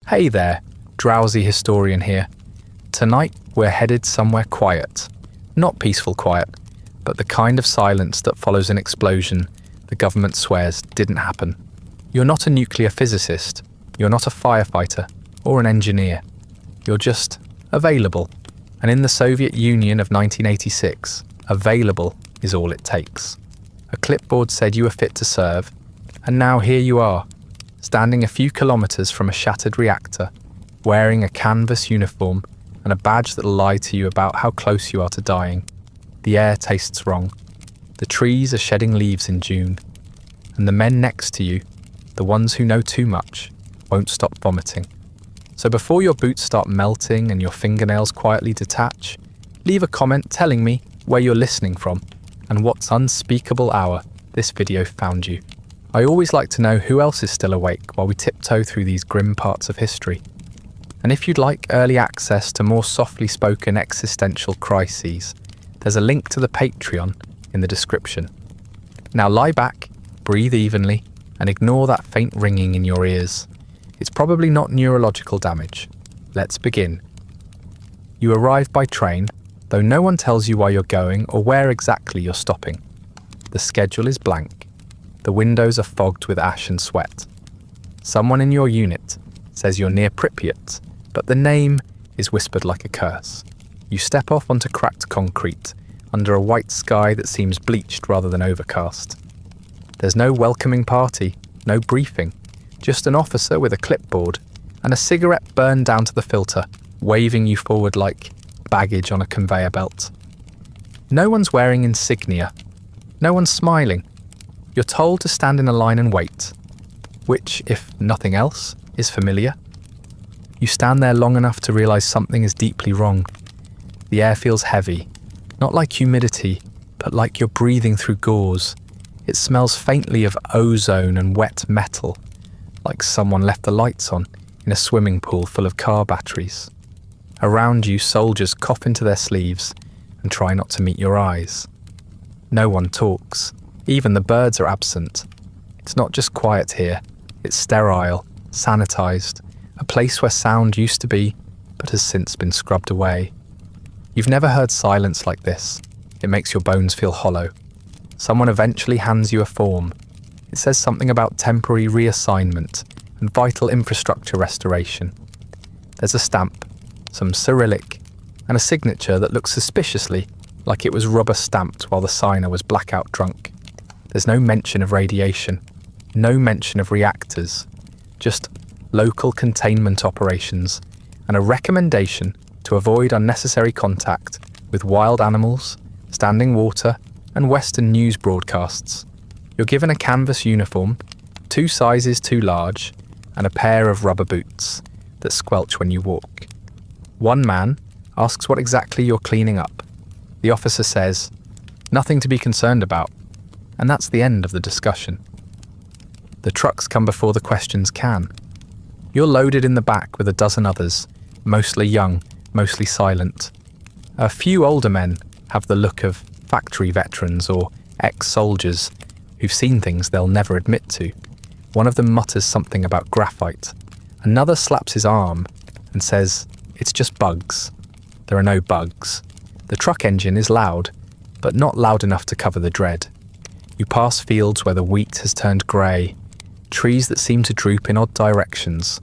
Hey there, drowsy historian here. Tonight we're headed somewhere quiet. Not peaceful quiet, but the kind of silence that follows an explosion the government swears didn't happen. You're not a nuclear physicist, you're not a firefighter or an engineer. You're just available. And in the Soviet Union of 1986, available is all it takes. A clipboard said you were fit to serve, and now here you are, standing a few kilometers from a shattered reactor, wearing a canvas uniform and a badge that'll lie to you about how close you are to dying. The air tastes wrong. The trees are shedding leaves in June. And the men next to you, the ones who know too much, won't stop vomiting. So before your boots start melting and your fingernails quietly detach, leave a comment telling me where you're listening from and what unspeakable hour this video found you. I always like to know who else is still awake while we tiptoe through these grim parts of history. And if you'd like early access to more softly spoken existential crises, there's a link to the Patreon in the description. Now lie back, breathe evenly, and ignore that faint ringing in your ears. It's probably not neurological damage. Let's begin. You arrive by train, though no one tells you why you're going or where exactly you're stopping. The schedule is blank. The windows are fogged with ash and sweat. Someone in your unit says you're near Pripyat, but the name is whispered like a curse. You step off onto cracked concrete, under a white sky that seems bleached rather than overcast. There's no welcoming party, no briefing, just an officer with a clipboard and a cigarette burned down to the filter, waving you forward like baggage on a conveyor belt. No one's wearing insignia. No one's smiling. You're told to stand in a line and wait, which, if nothing else, is familiar. You stand there long enough to realize something is deeply wrong. The air feels heavy, not like humidity, but like you're breathing through gauze. It smells faintly of ozone and wet metal, like someone left the lights on in a swimming pool full of car batteries. Around you, soldiers cough into their sleeves and try not to meet your eyes. No one talks. Even the birds are absent. It's not just quiet here. It's sterile, sanitized, a place where sound used to be, but has since been scrubbed away. You've never heard silence like this. It makes your bones feel hollow. Someone eventually hands you a form. It says something about temporary reassignment and vital infrastructure restoration. There's a stamp, some Cyrillic, and a signature that looks suspiciously like it was rubber stamped while the signer was blackout drunk. There's no mention of radiation, no mention of reactors, just local containment operations and a recommendation to avoid unnecessary contact with wild animals, standing water, and Western news broadcasts. You're given a canvas uniform, 2 sizes too large, and a pair of rubber boots that squelch when you walk. One man asks what exactly you're cleaning up. The officer says, "Nothing to be concerned about," and that's the end of the discussion. The trucks come before the questions can. You're loaded in the back with a dozen others, mostly young, mostly silent. A few older men have the look of factory veterans or ex-soldiers who've seen things they'll never admit to. One of them mutters something about graphite. Another slaps his arm and says, "It's just bugs." There are no bugs. The truck engine is loud, but not loud enough to cover the dread. You pass fields where the wheat has turned grey, trees that seem to droop in odd directions,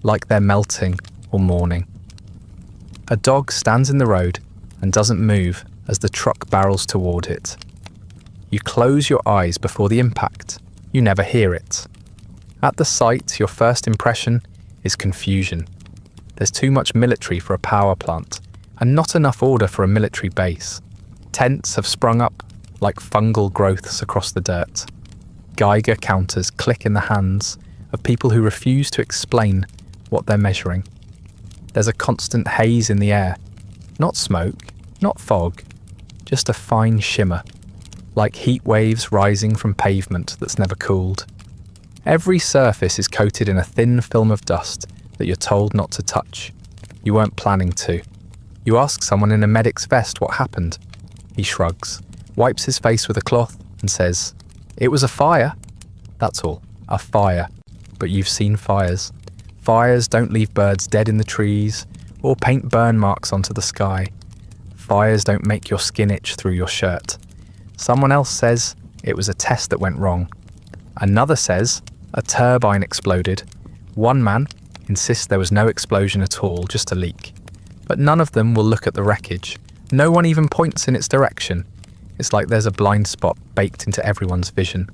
like they're melting or mourning. A dog stands in the road and doesn't move as the truck barrels toward it. You close your eyes before the impact. You never hear it. At the sight, your first impression is confusion. There's too much military for a power plant, and not enough order for a military base. Tents have sprung up like fungal growths across the dirt. Geiger counters click in the hands of people who refuse to explain what they're measuring. There's a constant haze in the air. Not smoke, not fog, just a fine shimmer, like heat waves rising from pavement that's never cooled. Every surface is coated in a thin film of dust that you're told not to touch. You weren't planning to. You ask someone in a medic's vest what happened. He shrugs, wipes his face with a cloth and says, "It was a fire." That's all, a fire. But you've seen fires. Fires don't leave birds dead in the trees or paint burn marks onto the sky. Fires don't make your skin itch through your shirt. Someone else says it was a test that went wrong. Another says a turbine exploded. One man insists there was no explosion at all, just a leak. But none of them will look at the wreckage. No one even points in its direction. It's like there's a blind spot baked into everyone's vision.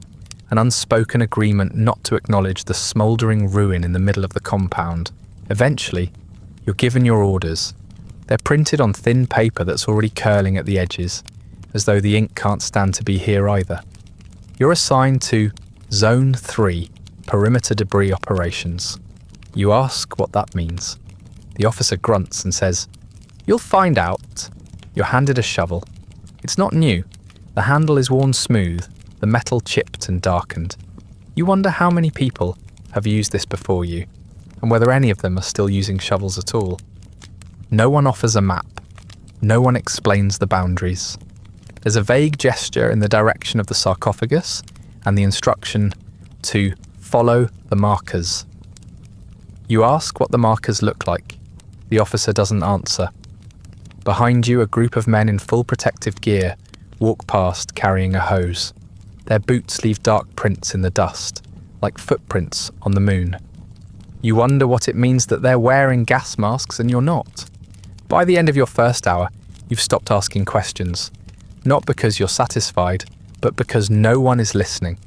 An unspoken agreement not to acknowledge the smouldering ruin in the middle of the compound. Eventually, you're given your orders. They're printed on thin paper that's already curling at the edges, as though the ink can't stand to be here either. You're assigned to Zone 3, Perimeter Debris Operations. You ask what that means. The officer grunts and says, "You'll find out." You're handed a shovel. It's not new. The handle is worn smooth, the metal chipped and darkened. You wonder how many people have used this before you, and whether any of them are still using shovels at all. No one offers a map. No one explains the boundaries. There's a vague gesture in the direction of the sarcophagus and the instruction to follow the markers. You ask what the markers look like. The officer doesn't answer. Behind you, a group of men in full protective gear walk past carrying a hose. Their boots leave dark prints in the dust, like footprints on the moon. You wonder what it means that they're wearing gas masks and you're not. By the end of your first hour, you've stopped asking questions. Not because you're satisfied, but because no one is listening.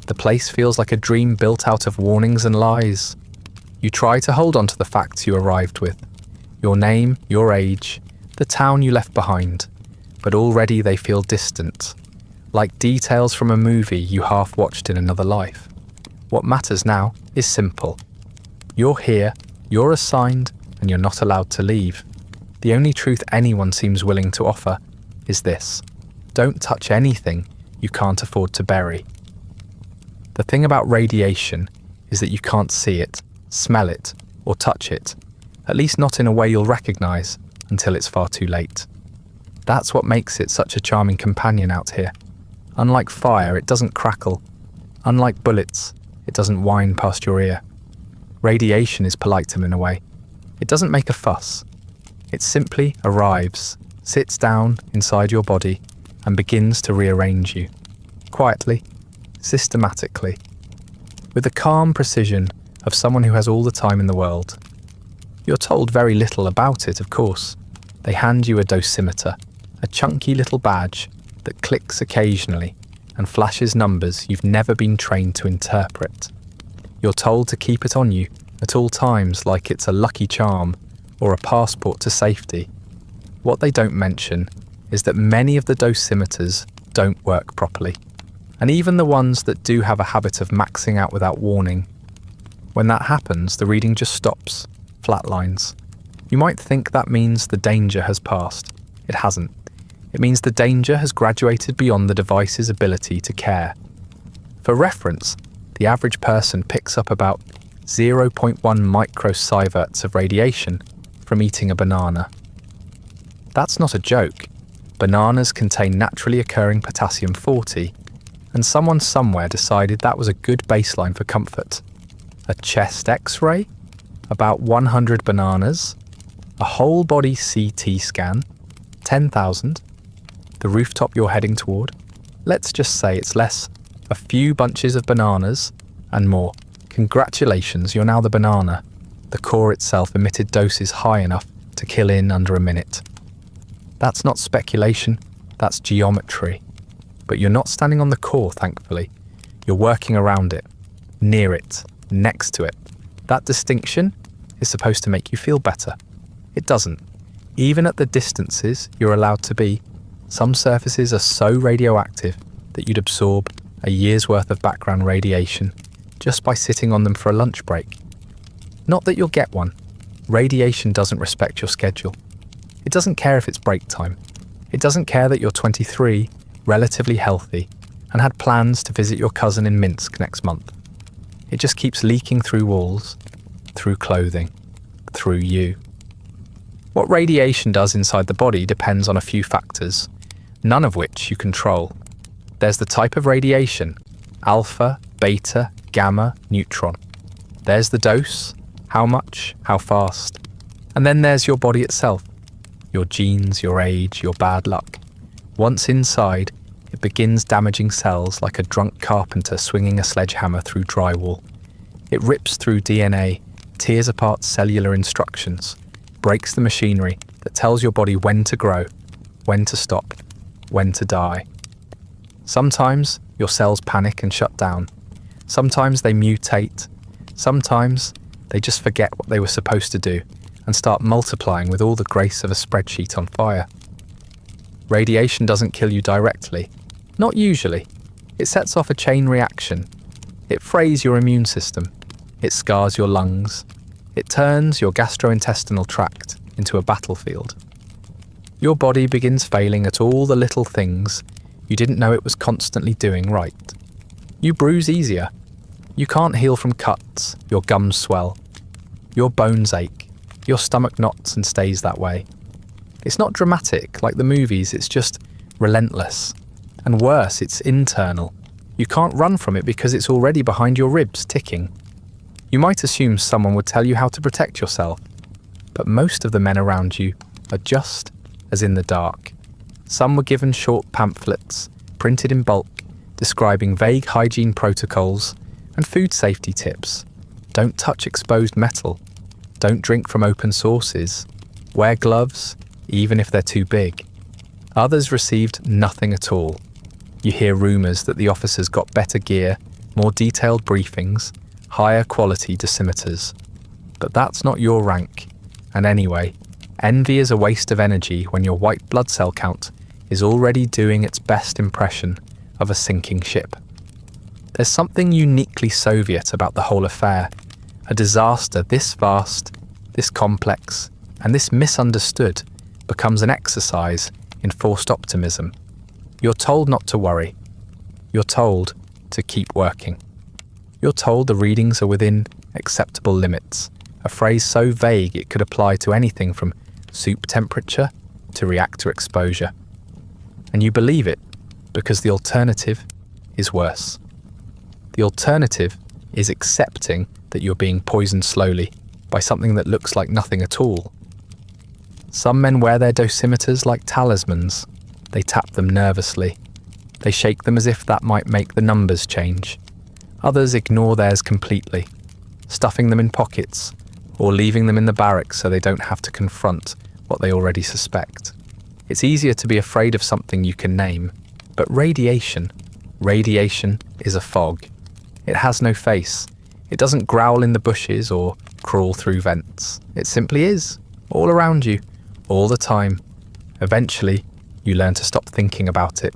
The place feels like a dream built out of warnings and lies. You try to hold on to the facts you arrived with. Your name, your age, the town you left behind. But already they feel distant. Like details from a movie you half watched in another life. What matters now is simple. You're here, you're assigned, and you're not allowed to leave. The only truth anyone seems willing to offer is this: don't touch anything you can't afford to bury. The thing about radiation is that you can't see it, smell it, or touch it, at least not in a way you'll recognize until it's far too late. That's what makes it such a charming companion out here. Unlike fire, it doesn't crackle. Unlike bullets, it doesn't whine past your ear. Radiation is polite in a way. It doesn't make a fuss. It simply arrives, sits down inside your body, and begins to rearrange you. Quietly, systematically, with the calm precision of someone who has all the time in the world. You're told very little about it, of course. They hand you a dosimeter, a chunky little badge that clicks occasionally and flashes numbers you've never been trained to interpret. You're told to keep it on you at all times like it's a lucky charm or a passport to safety. What they don't mention is that many of the dosimeters don't work properly, and even the ones that do have a habit of maxing out without warning. When that happens, the reading just stops, flatlines. You might think that means the danger has passed. It hasn't. It means the danger has graduated beyond the device's ability to care. For reference, the average person picks up about 0.1 microsieverts of radiation from eating a banana. That's not a joke. Bananas contain naturally occurring potassium-40, and someone somewhere decided that was a good baseline for comfort. A chest X-ray? About 100 bananas? A whole body CT scan? 10,000? The rooftop you're heading toward? Let's just say it's less. A few bunches of bananas and more. Congratulations, you're now the banana. The core itself emitted doses high enough to kill in under a minute. That's not speculation, that's geometry. But you're not standing on the core, thankfully. You're working around it, near it, next to it. That distinction is supposed to make you feel better. It doesn't. Even at the distances you're allowed to be, some surfaces are so radioactive that you'd absorb a year's worth of background radiation just by sitting on them for a lunch break. Not that you'll get one. Radiation doesn't respect your schedule. It doesn't care if it's break time. It doesn't care that you're 23, relatively healthy, and had plans to visit your cousin in Minsk next month. It just keeps leaking through walls, through clothing, through you. What radiation does inside the body depends on a few factors, none of which you control. There's the type of radiation, alpha, beta, gamma, neutron. There's the dose, How much? How fast? And then there's your body itself. Your genes, your age, your bad luck. Once inside, it begins damaging cells like a drunk carpenter swinging a sledgehammer through drywall. It rips through DNA, tears apart cellular instructions, breaks the machinery that tells your body when to grow, when to stop, when to die. Sometimes your cells panic and shut down. Sometimes they mutate. Sometimes they just forget what they were supposed to do and start multiplying with all the grace of a spreadsheet on fire. Radiation doesn't kill you directly. Not usually. It sets off a chain reaction. It frays your immune system. It scars your lungs. It turns your gastrointestinal tract into a battlefield. Your body begins failing at all the little things you didn't know it was constantly doing right. You bruise easier. You can't heal from cuts. Your gums swell. Your bones ache. Your stomach knots and stays that way. It's not dramatic like the movies, it's just relentless. And worse, it's internal. You can't run from it because it's already behind your ribs, ticking. You might assume someone would tell you how to protect yourself, but most of the men around you are just as in the dark. Some were given short pamphlets, printed in bulk, describing vague hygiene protocols and food safety tips. Don't touch exposed metal. Don't drink from open sources. Wear gloves, even if they're too big. Others received nothing at all. You hear rumours that the officers got better gear, more detailed briefings, higher quality dosimeters. But that's not your rank. And anyway, envy is a waste of energy when your white blood cell count is already doing its best impression of a sinking ship. There's something uniquely Soviet about the whole affair. A disaster this vast, this complex, and this misunderstood becomes an exercise in forced optimism. You're told not to worry. You're told to keep working. You're told the readings are within acceptable limits, a phrase so vague it could apply to anything from soup temperature to reactor exposure. And you believe it because the alternative is worse. The alternative is accepting that you're being poisoned slowly by something that looks like nothing at all. Some men wear their dosimeters like talismans. They tap them nervously. They shake them as if that might make the numbers change. Others ignore theirs completely, stuffing them in pockets or leaving them in the barracks so they don't have to confront what they already suspect. It's easier to be afraid of something you can name, but radiation is a fog. It has no face. It doesn't growl in the bushes or crawl through vents. It simply is, all around you, all the time. Eventually, you learn to stop thinking about it.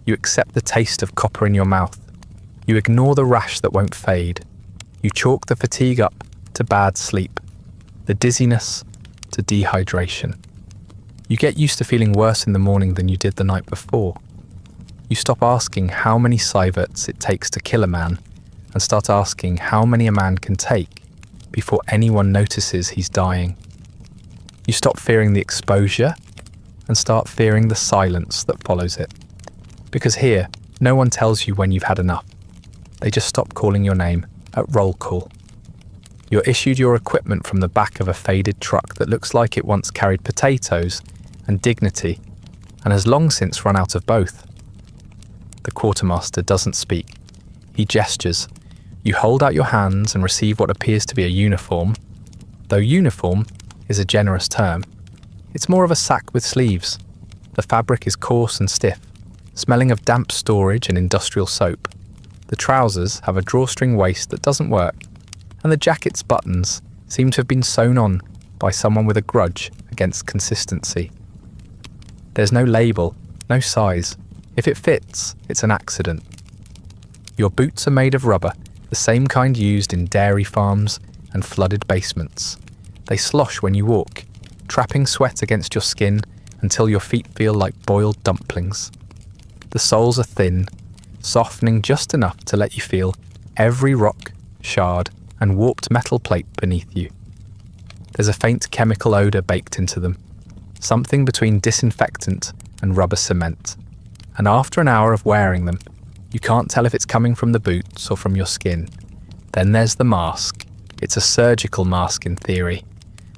You accept the taste of copper in your mouth. You ignore the rash that won't fade. You chalk the fatigue up to bad sleep, the dizziness to dehydration. You get used to feeling worse in the morning than you did the night before. You stop asking how many sieverts it takes to kill a man and start asking how many a man can take before anyone notices he's dying. You stop fearing the exposure and start fearing the silence that follows it. Because here, no one tells you when you've had enough. They just stop calling your name at roll call. You're issued your equipment from the back of a faded truck that looks like it once carried potatoes and dignity and has long since run out of both. The quartermaster doesn't speak. He gestures. You hold out your hands and receive what appears to be a uniform, though uniform is a generous term. It's more of a sack with sleeves. The fabric is coarse and stiff, smelling of damp storage and industrial soap. The trousers have a drawstring waist that doesn't work, and the jacket's buttons seem to have been sewn on by someone with a grudge against consistency. There's no label, no size. If it fits, it's an accident. Your boots are made of rubber, the same kind used in dairy farms and flooded basements. They slosh when you walk, trapping sweat against your skin until your feet feel like boiled dumplings. The soles are thin, softening just enough to let you feel every rock, shard, and warped metal plate beneath you. There's a faint chemical odour baked into them, something between disinfectant and rubber cement. And after an hour of wearing them, you can't tell if it's coming from the boots or from your skin. Then there's the mask. It's a surgical mask in theory,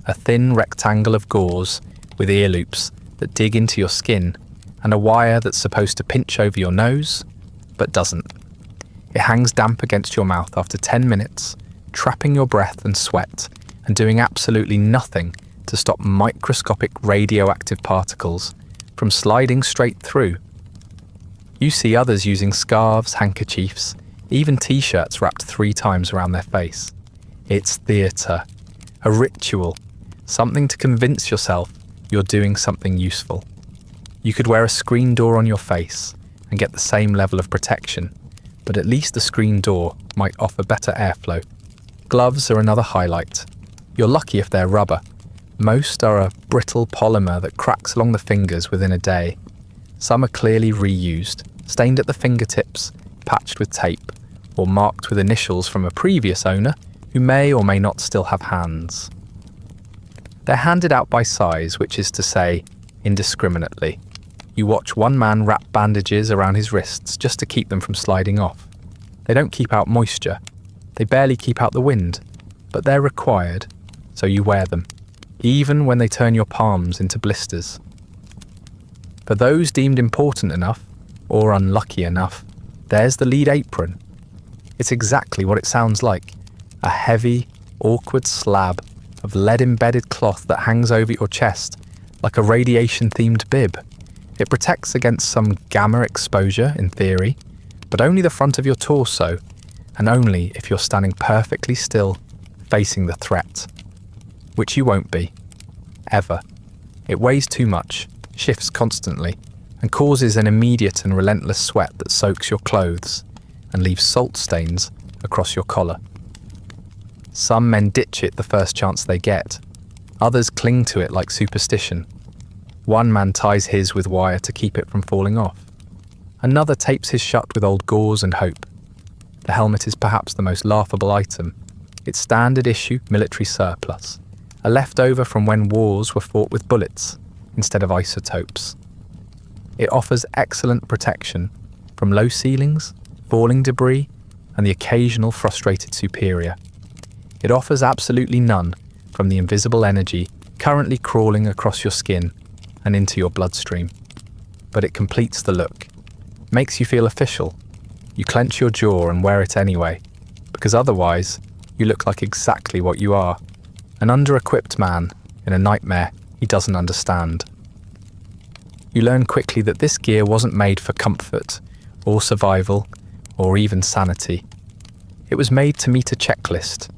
a thin rectangle of gauze with ear loops that dig into your skin and a wire that's supposed to pinch over your nose, but doesn't. It hangs damp against your mouth after 10 minutes, trapping your breath and sweat and doing absolutely nothing to stop microscopic radioactive particles from sliding straight through. You see others using scarves, handkerchiefs, even t-shirts wrapped 3 times around their face. It's theatre, a ritual, something to convince yourself you're doing something useful. You could wear a screen door on your face and get the same level of protection, but at least the screen door might offer better airflow. Gloves are another highlight. You're lucky if they're rubber. Most are a brittle polymer that cracks along the fingers within a day. Some are clearly reused, stained at the fingertips, patched with tape, or marked with initials from a previous owner who may or may not still have hands. They're handed out by size, which is to say, indiscriminately. You watch one man wrap bandages around his wrists just to keep them from sliding off. They don't keep out moisture. They barely keep out the wind, but they're required, so you wear them, even when they turn your palms into blisters. For those deemed important enough, or unlucky enough, there's the lead apron. It's exactly what it sounds like, a heavy, awkward slab of lead-embedded cloth that hangs over your chest like a radiation-themed bib. It protects against some gamma exposure, in theory, but only the front of your torso, and only if you're standing perfectly still, facing the threat. Which you won't be. Ever. It weighs too much, shifts constantly, and causes an immediate and relentless sweat that soaks your clothes and leaves salt stains across your collar. Some men ditch it the first chance they get. Others cling to it like superstition. One man ties his with wire to keep it from falling off. Another tapes his shut with old gauze and hope. The helmet is perhaps the most laughable item. It's standard issue military surplus, a leftover from when wars were fought with bullets instead of isotopes. It offers excellent protection from low ceilings, falling debris, and the occasional frustrated superior. It offers absolutely none from the invisible energy currently crawling across your skin and into your bloodstream. But it completes the look, makes you feel official. You clench your jaw and wear it anyway, because otherwise you look like exactly what you are, an under-equipped man in a nightmare he doesn't understand. You learn quickly that this gear wasn't made for comfort, or survival, or even sanity. It was made to meet a checklist.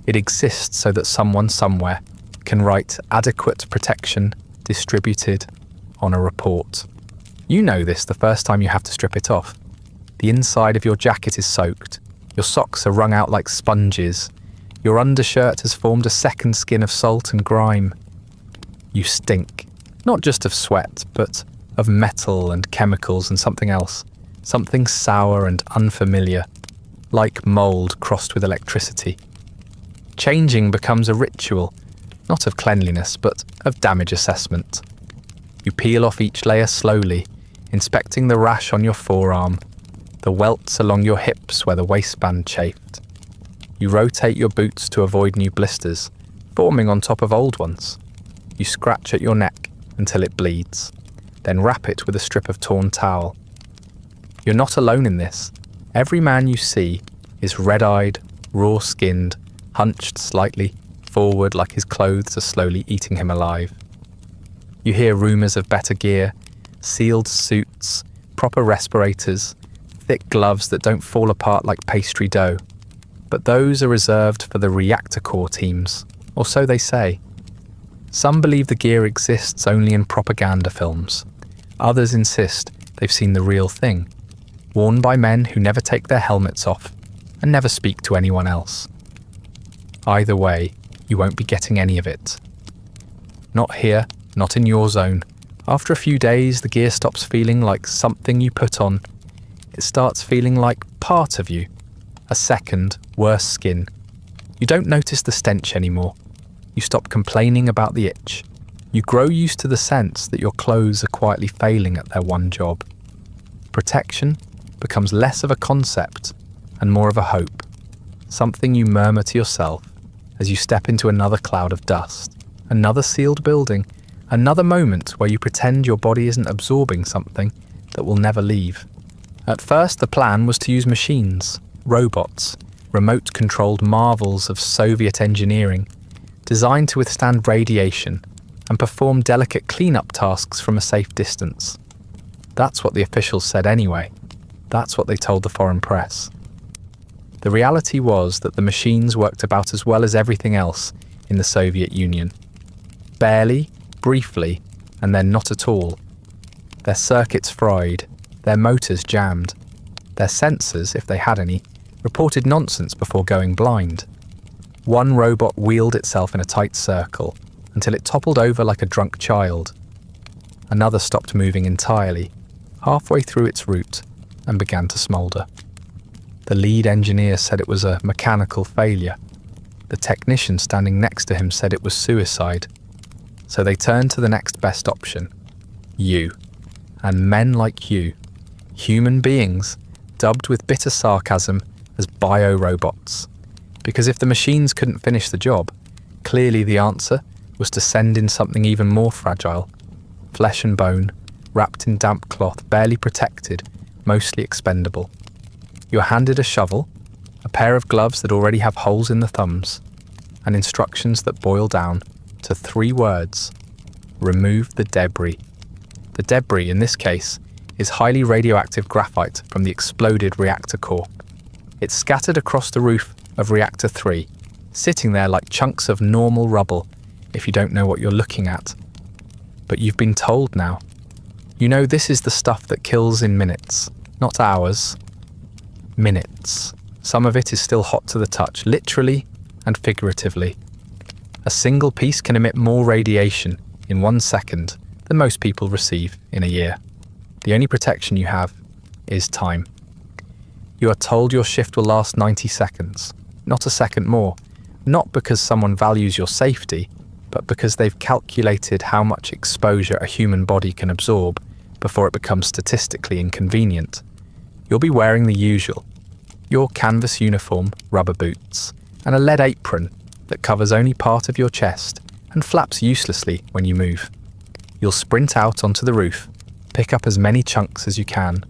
It exists so that someone somewhere can write adequate protection distributed on a report. You know this the first time you have to strip it off. The inside of your jacket is soaked. Your socks are wrung out like sponges. Your undershirt has formed a second skin of salt and grime. You stink, not just of sweat, but of metal and chemicals and something else, something sour and unfamiliar, like mold crossed with electricity. Changing becomes a ritual, not of cleanliness, but of damage assessment. You peel off each layer slowly, inspecting the rash on your forearm, the welts along your hips where the waistband chafed. You rotate your boots to avoid new blisters, forming on top of old ones. You scratch at your neck until it bleeds, then wrap it with a strip of torn towel. You're not alone in this. Every man you see is red-eyed, raw-skinned, hunched slightly forward like his clothes are slowly eating him alive. You hear rumours of better gear, sealed suits, proper respirators, thick gloves that don't fall apart like pastry dough. But those are reserved for the reactor core teams, or so they say. Some believe the gear exists only in propaganda films. Others insist they've seen the real thing, worn by men who never take their helmets off and never speak to anyone else. Either way, you won't be getting any of it. Not here, not in your zone. After a few days, the gear stops feeling like something you put on. It starts feeling like part of you, a second, worse skin. You don't notice the stench anymore. You stop complaining about the itch. You grow used to the sense that your clothes are quietly failing at their one job. Protection becomes less of a concept and more of a hope, something you murmur to yourself as you step into another cloud of dust, another sealed building, another moment where you pretend your body isn't absorbing something that will never leave. At first, the plan was to use machines, robots, remote-controlled marvels of Soviet engineering, designed to withstand radiation and perform delicate cleanup tasks from a safe distance. That's what the officials said anyway. That's what they told the foreign press. The reality was that the machines worked about as well as everything else in the Soviet Union. Barely, briefly, and then not at all. Their circuits fried, their motors jammed. Their sensors, if they had any, reported nonsense before going blind. One robot wheeled itself in a tight circle until it toppled over like a drunk child. Another stopped moving entirely, halfway through its route, and began to smoulder. The lead engineer said it was a mechanical failure. The technician standing next to him said it was suicide. So they turned to the next best option. You. And men like you. Human beings, dubbed with bitter sarcasm as bio-robots. Because if the machines couldn't finish the job, clearly the answer was to send in something even more fragile. Flesh and bone, wrapped in damp cloth, barely protected, mostly expendable. You're handed a shovel, a pair of gloves that already have holes in the thumbs, and instructions that boil down to 3 words: remove the debris. The debris, in this case, is highly radioactive graphite from the exploded reactor core. It's scattered across the roof of Reactor 3, sitting there like chunks of normal rubble if you don't know what you're looking at. But you've been told now. You know this is the stuff that kills in minutes, not hours. Minutes. Some of it is still hot to the touch, literally and figuratively. A single piece can emit more radiation in 1 second than most people receive in a year. The only protection you have is time. You are told your shift will last 90 seconds, not a second more, not because someone values your safety, but because they've calculated how much exposure a human body can absorb before it becomes statistically inconvenient. You'll be wearing the usual, your canvas uniform, rubber boots, and a lead apron that covers only part of your chest and flaps uselessly when you move. You'll sprint out onto the roof, pick up as many chunks as you can,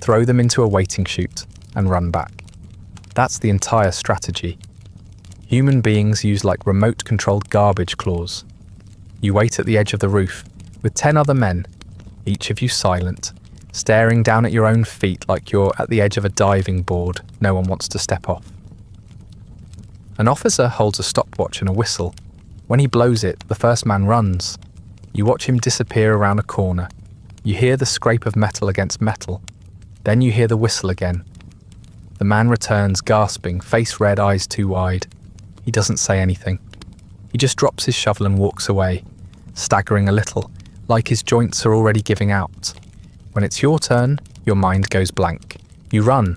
throw them into a waiting chute, and run back. That's the entire strategy. Human beings use like remote-controlled garbage claws. You wait at the edge of the roof with 10 other men, each of you silent, staring down at your own feet like you're at the edge of a diving board no one wants to step off. An officer holds a stopwatch and a whistle. When he blows it, the first man runs. You watch him disappear around a corner. You hear the scrape of metal against metal. Then you hear the whistle again. The man returns, gasping, face red, eyes too wide. He doesn't say anything. He just drops his shovel and walks away, staggering a little, like his joints are already giving out. When it's your turn, your mind goes blank. You run.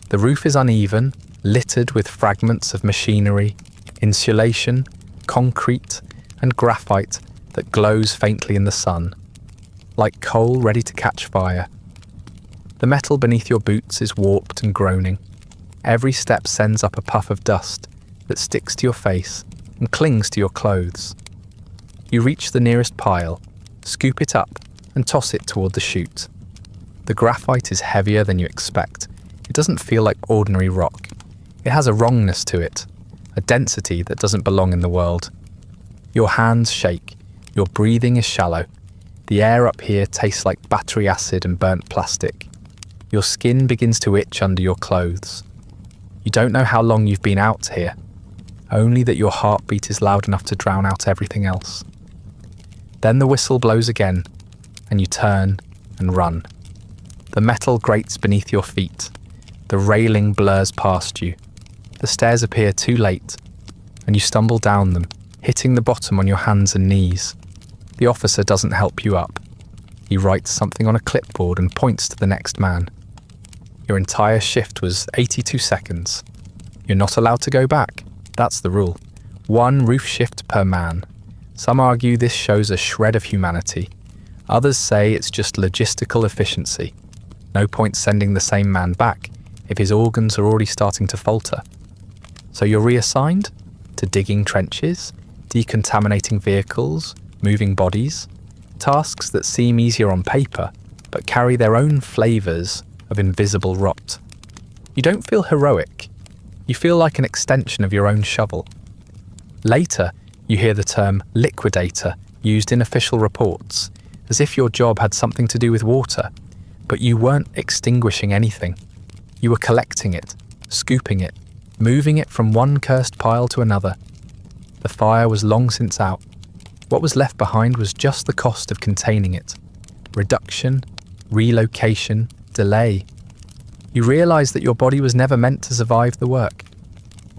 The roof is uneven, littered with fragments of machinery, insulation, concrete, and graphite that glows faintly in the sun, like coal ready to catch fire. The metal beneath your boots is warped and groaning. Every step sends up a puff of dust that sticks to your face and clings to your clothes. You reach the nearest pile, scoop it up, and toss it toward the chute. The graphite is heavier than you expect. It doesn't feel like ordinary rock. It has a wrongness to it, a density that doesn't belong in the world. Your hands shake, your breathing is shallow. The air up here tastes like battery acid and burnt plastic. Your skin begins to itch under your clothes. You don't know how long you've been out here, only that your heartbeat is loud enough to drown out everything else. Then the whistle blows again, and you turn and run. The metal grates beneath your feet. The railing blurs past you. The stairs appear too late, and you stumble down them, hitting the bottom on your hands and knees. The officer doesn't help you up. He writes something on a clipboard and points to the next man. Your entire shift was 82 seconds. You're not allowed to go back. That's the rule. 1 roof shift per man. Some argue this shows a shred of humanity. Others say it's just logistical efficiency. No point sending the same man back if his organs are already starting to falter. So you're reassigned? to digging trenches, decontaminating vehicles, moving bodies, tasks that seem easier on paper but carry their own flavours of invisible rot. You don't feel heroic. You feel like an extension of your own shovel. Later, you hear the term liquidator used in official reports, as if your job had something to do with water, but you weren't extinguishing anything. You were collecting it, scooping it, moving it from one cursed pile to another. The fire was long since out. What was left behind was just the cost of containing it. Reduction, relocation, delay. You realised that your body was never meant to survive the work.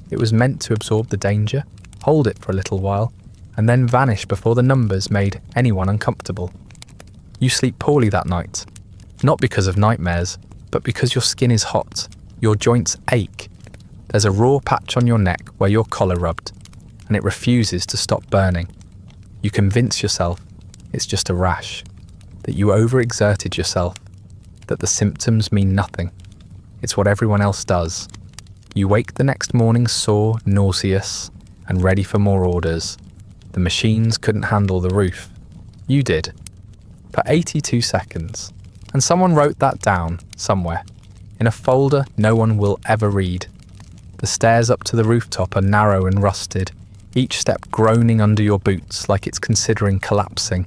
It was meant to absorb the danger, hold it for a little while, and then vanish before the numbers made anyone uncomfortable. You sleep poorly that night, not because of nightmares, but because your skin is hot, your joints ache. There's a raw patch on your neck where your collar rubbed, and it refuses to stop burning. You convince yourself it's just a rash, that you overexerted yourself, that the symptoms mean nothing. It's what everyone else does. You wake the next morning sore, nauseous, and ready for more orders. The machines couldn't handle the roof. You did. For 82 seconds. And someone wrote that down, somewhere, in a folder no one will ever read. The stairs up to the rooftop are narrow and rusted, each step groaning under your boots like it's considering collapsing.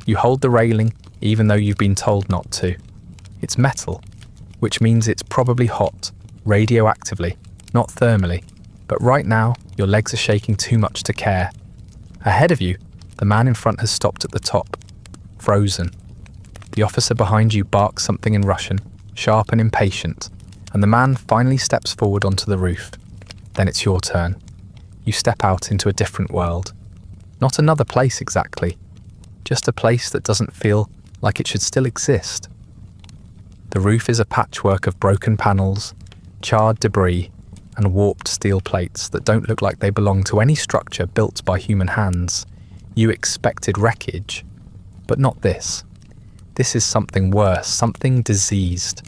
You hold the railing even though you've been told not to. It's metal, which means it's probably hot, radioactively, not thermally, but right now your legs are shaking too much to care. Ahead of you, the man in front has stopped at the top, frozen. The officer behind you barks something in Russian, sharp and impatient, and the man finally steps forward onto the roof. Then it's your turn. You step out into a different world. Not another place exactly, just a place that doesn't feel like it should still exist. The roof is a patchwork of broken panels, charred debris, and warped steel plates that don't look like they belong to any structure built by human hands. You expected wreckage, but not this. This is something worse, something diseased.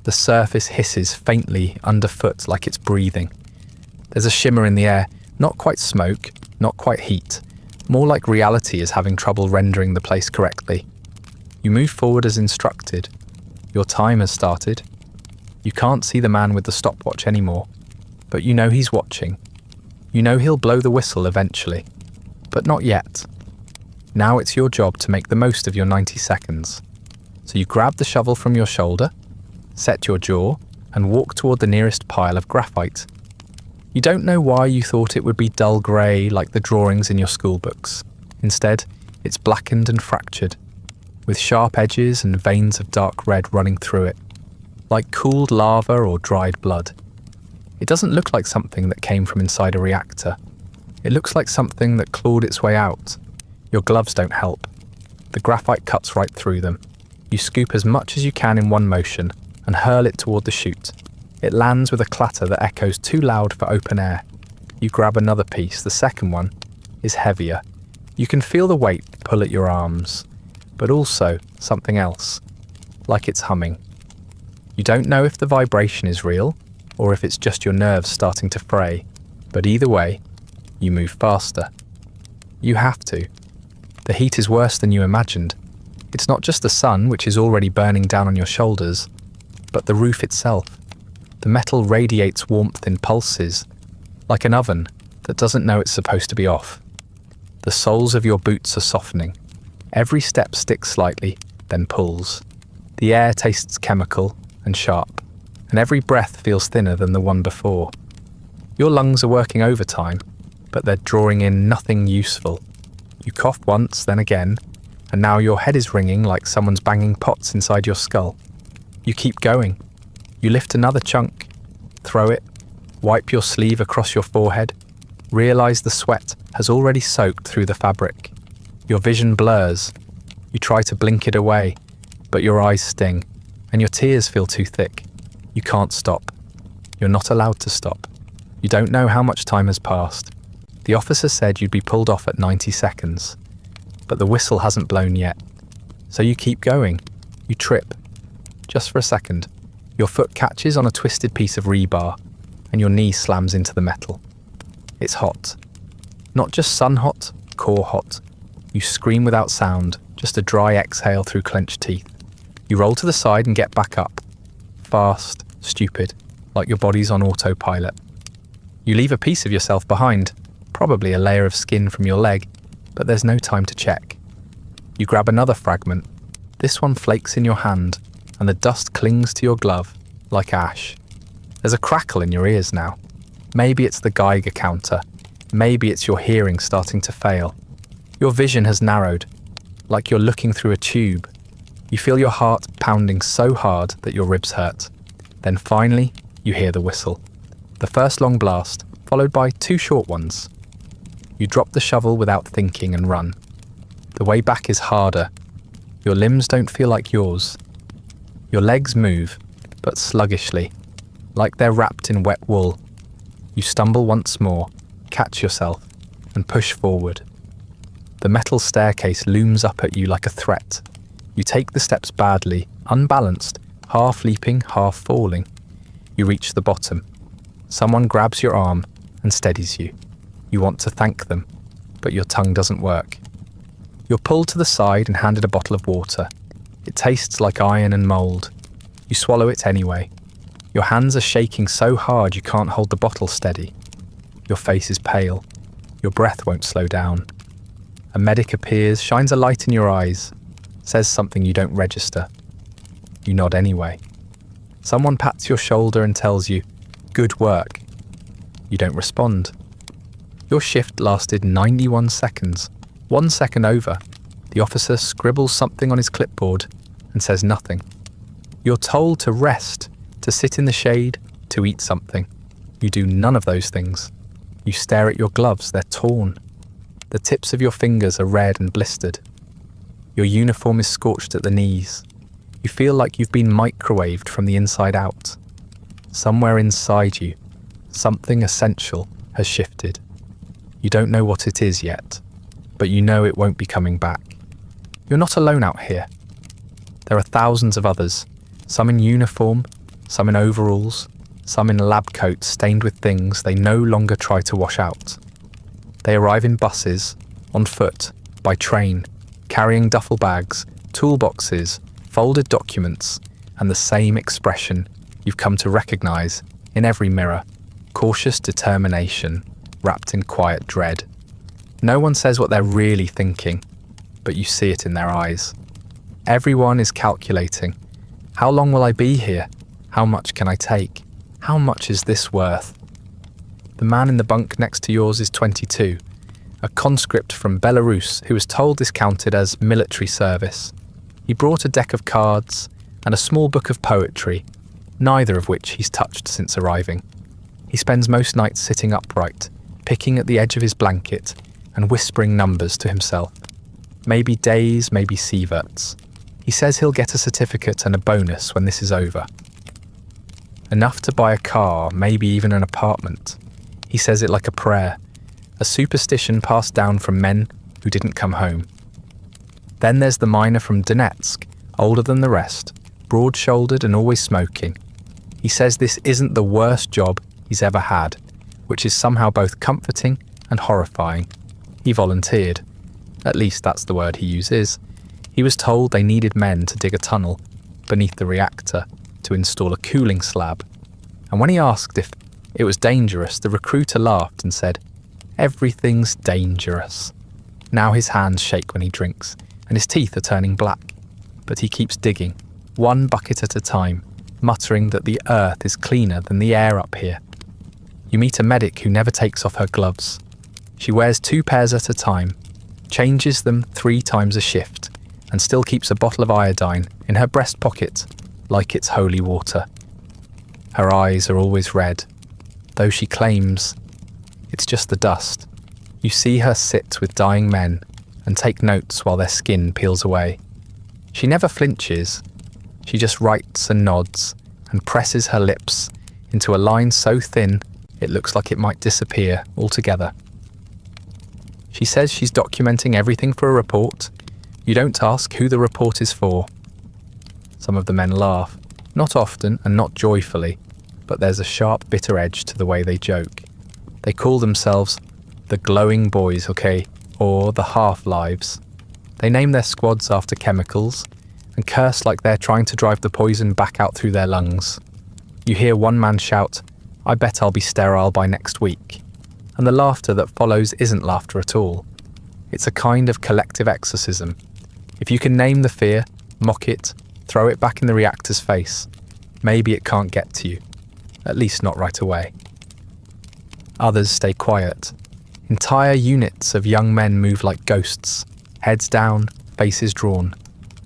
The surface hisses faintly underfoot like it's breathing. There's a shimmer in the air, not quite smoke, not quite heat, more like reality is having trouble rendering the place correctly. You move forward as instructed. Your time has started. You can't see the man with the stopwatch anymore, but you know he's watching. You know he'll blow the whistle eventually, but not yet. Now it's your job to make the most of your 90 seconds. So you grab the shovel from your shoulder, set your jaw, and walk toward the nearest pile of graphite. You don't know why you thought it would be dull grey like the drawings in your school books. Instead, it's blackened and fractured, with sharp edges and veins of dark red running through it, like cooled lava or dried blood. It doesn't look like something that came from inside a reactor. It looks like something that clawed its way out. Your gloves don't help. The graphite cuts right through them. You scoop as much as you can in one motion and hurl it toward the chute. It lands with a clatter that echoes too loud for open air. You grab another piece. The second one is heavier. You can feel the weight pull at your arms, but also something else, like it's humming. You don't know if the vibration is real or if it's just your nerves starting to fray, but either way, you move faster. You have to. The heat is worse than you imagined. It's not just the sun, which is already burning down on your shoulders, but the roof itself. The metal radiates warmth in pulses, like an oven that doesn't know it's supposed to be off. The soles of your boots are softening. Every step sticks slightly, then pulls. The air tastes chemical and sharp, and every breath feels thinner than the one before. Your lungs are working overtime, but they're drawing in nothing useful. You cough once, then again, and now your head is ringing like someone's banging pots inside your skull. You keep going. You lift another chunk, throw it, wipe your sleeve across your forehead, realize the sweat has already soaked through the fabric. Your vision blurs. You try to blink it away, but your eyes sting, and your tears feel too thick. You can't stop. You're not allowed to stop. You don't know how much time has passed. The officer said you'd be pulled off at 90 seconds, but the whistle hasn't blown yet. So you keep going. You trip. Just for a second. Your foot catches on a twisted piece of rebar, and your knee slams into the metal. It's hot. Not just sun hot, core hot. You scream without sound, just a dry exhale through clenched teeth. You roll to the side and get back up. Fast, stupid, like your body's on autopilot. You leave a piece of yourself behind, probably a layer of skin from your leg, but there's no time to check. You grab another fragment. This one flakes in your hand, and the dust clings to your glove, like ash. There's a crackle in your ears now. Maybe it's the Geiger counter. Maybe it's your hearing starting to fail. Your vision has narrowed, like you're looking through a tube. You feel your heart pounding so hard that your ribs hurt. Then finally, you hear the whistle. The first long blast, followed by 2 short ones. You drop the shovel without thinking and run. The way back is harder. Your limbs don't feel like yours. Your legs move, but sluggishly, like they're wrapped in wet wool. You stumble once more, catch yourself, and push forward. The metal staircase looms up at you like a threat. You take the steps badly, unbalanced, half leaping, half falling. You reach the bottom. Someone grabs your arm and steadies you. You want to thank them, but your tongue doesn't work. You're pulled to the side and handed a bottle of water. It tastes like iron and mould. You swallow it anyway. Your hands are shaking so hard you can't hold the bottle steady. Your face is pale. Your breath won't slow down. A medic appears, shines a light in your eyes, says something you don't register. You nod anyway. Someone pats your shoulder and tells you, "Good work." You don't respond. Your shift lasted 91 seconds, 1 second over. The officer scribbles something on his clipboard and says nothing. You're told to rest, to sit in the shade, to eat something. You do none of those things. You stare at your gloves, they're torn. The tips of your fingers are red and blistered. Your uniform is scorched at the knees. You feel like you've been microwaved from the inside out. Somewhere inside you, something essential has shifted. You don't know what it is yet, but you know it won't be coming back. You're not alone out here. There are thousands of others, some in uniform, some in overalls, some in lab coats stained with things they no longer try to wash out. They arrive in buses, on foot, by train, carrying duffel bags, toolboxes, folded documents, and the same expression you've come to recognize in every mirror, cautious determination, wrapped in quiet dread. No one says what they're really thinking, but you see it in their eyes. Everyone is calculating. How long will I be here? How much can I take? How much is this worth? The man in the bunk next to yours is 22, a conscript from Belarus who was told this counted as military service. He brought a deck of cards and a small book of poetry, neither of which he's touched since arriving. He spends most nights sitting upright, picking at the edge of his blanket and whispering numbers to himself. Maybe days, maybe sieverts. He says he'll get a certificate and a bonus when this is over. Enough to buy a car, maybe even an apartment. He says it like a prayer, a superstition passed down from men who didn't come home. Then there's the miner from Donetsk, older than the rest, broad-shouldered and always smoking. He says this isn't the worst job he's ever had, which is somehow both comforting and horrifying. He volunteered. At least that's the word he uses. He was told they needed men to dig a tunnel beneath the reactor to install a cooling slab. And when he asked if it was dangerous, the recruiter laughed and said, "Everything's dangerous." Now his hands shake when he drinks, and his teeth are turning black. But he keeps digging, one bucket at a time, muttering that the earth is cleaner than the air up here. You meet a medic who never takes off her gloves. She wears 2 pairs at a time, changes them 3 times a shift, and still keeps a bottle of iodine in her breast pocket like it's holy water. Her eyes are always red, though she claims it's just the dust. You see her sit with dying men and take notes while their skin peels away. She never flinches. She just writes and nods and presses her lips into a line so thin it looks like it might disappear altogether. She says she's documenting everything for a report. You don't ask who the report is for. Some of the men laugh, not often and not joyfully, but there's a sharp, bitter edge to the way they joke. They call themselves the Glowing Boys, okay, or the Half-Lives. They name their squads after chemicals and curse like they're trying to drive the poison back out through their lungs. You hear one man shout, "I bet I'll be sterile by next week." And the laughter that follows isn't laughter at all. It's a kind of collective exorcism. If you can name the fear, mock it, throw it back in the reactor's face, maybe it can't get to you. At least not right away. Others stay quiet. Entire units of young men move like ghosts, heads down, faces drawn.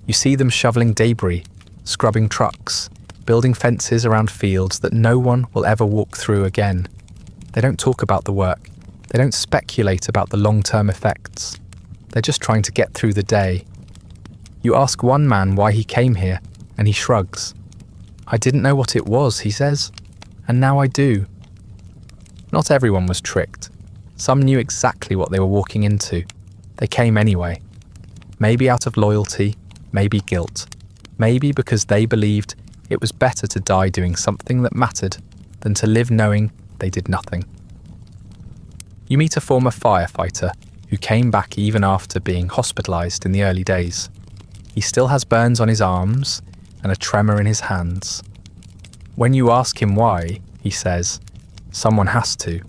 You see them shoveling debris, scrubbing trucks, building fences around fields that no one will ever walk through again. They don't talk about the work. They don't speculate about the long-term effects. They're just trying to get through the day. You ask one man why he came here, and he shrugs. "I didn't know what it was," he says, "and now I do." Not everyone was tricked. Some knew exactly what they were walking into. They came anyway. Maybe out of loyalty, maybe guilt, maybe because they believed it was better to die doing something that mattered than to live knowing they did nothing. You meet a former firefighter who came back even after being hospitalized in the early days. He still has burns on his arms and a tremor in his hands. When you ask him why, he says, "Someone has to."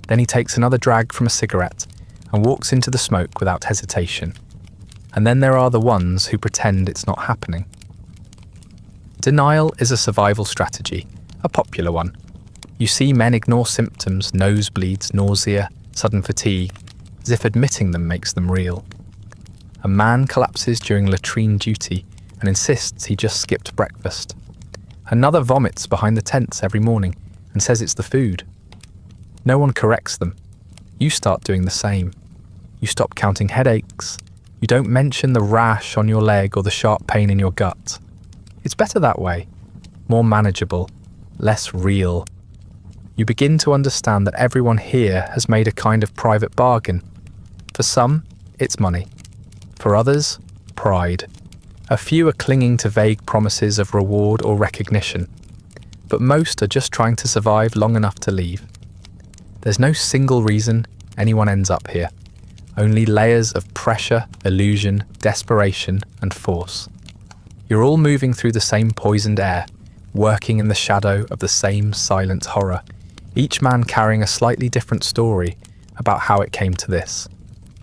Then he takes another drag from a cigarette and walks into the smoke without hesitation. And then there are the ones who pretend it's not happening. Denial is a survival strategy, a popular one. You see men ignore symptoms, nosebleeds, nausea, sudden fatigue, as if admitting them makes them real. A man collapses during latrine duty and insists he just skipped breakfast. Another vomits behind the tents every morning and says it's the food. No one corrects them. You start doing the same. You stop counting headaches. You don't mention the rash on your leg or the sharp pain in your gut. It's better that way, more manageable, less real. You begin to understand that everyone here has made a kind of private bargain. For some, it's money. For others, pride. A few are clinging to vague promises of reward or recognition, but most are just trying to survive long enough to leave. There's no single reason anyone ends up here, only layers of pressure, illusion, desperation, and force. You're all moving through the same poisoned air, working in the shadow of the same silent horror, each man carrying a slightly different story about how it came to this.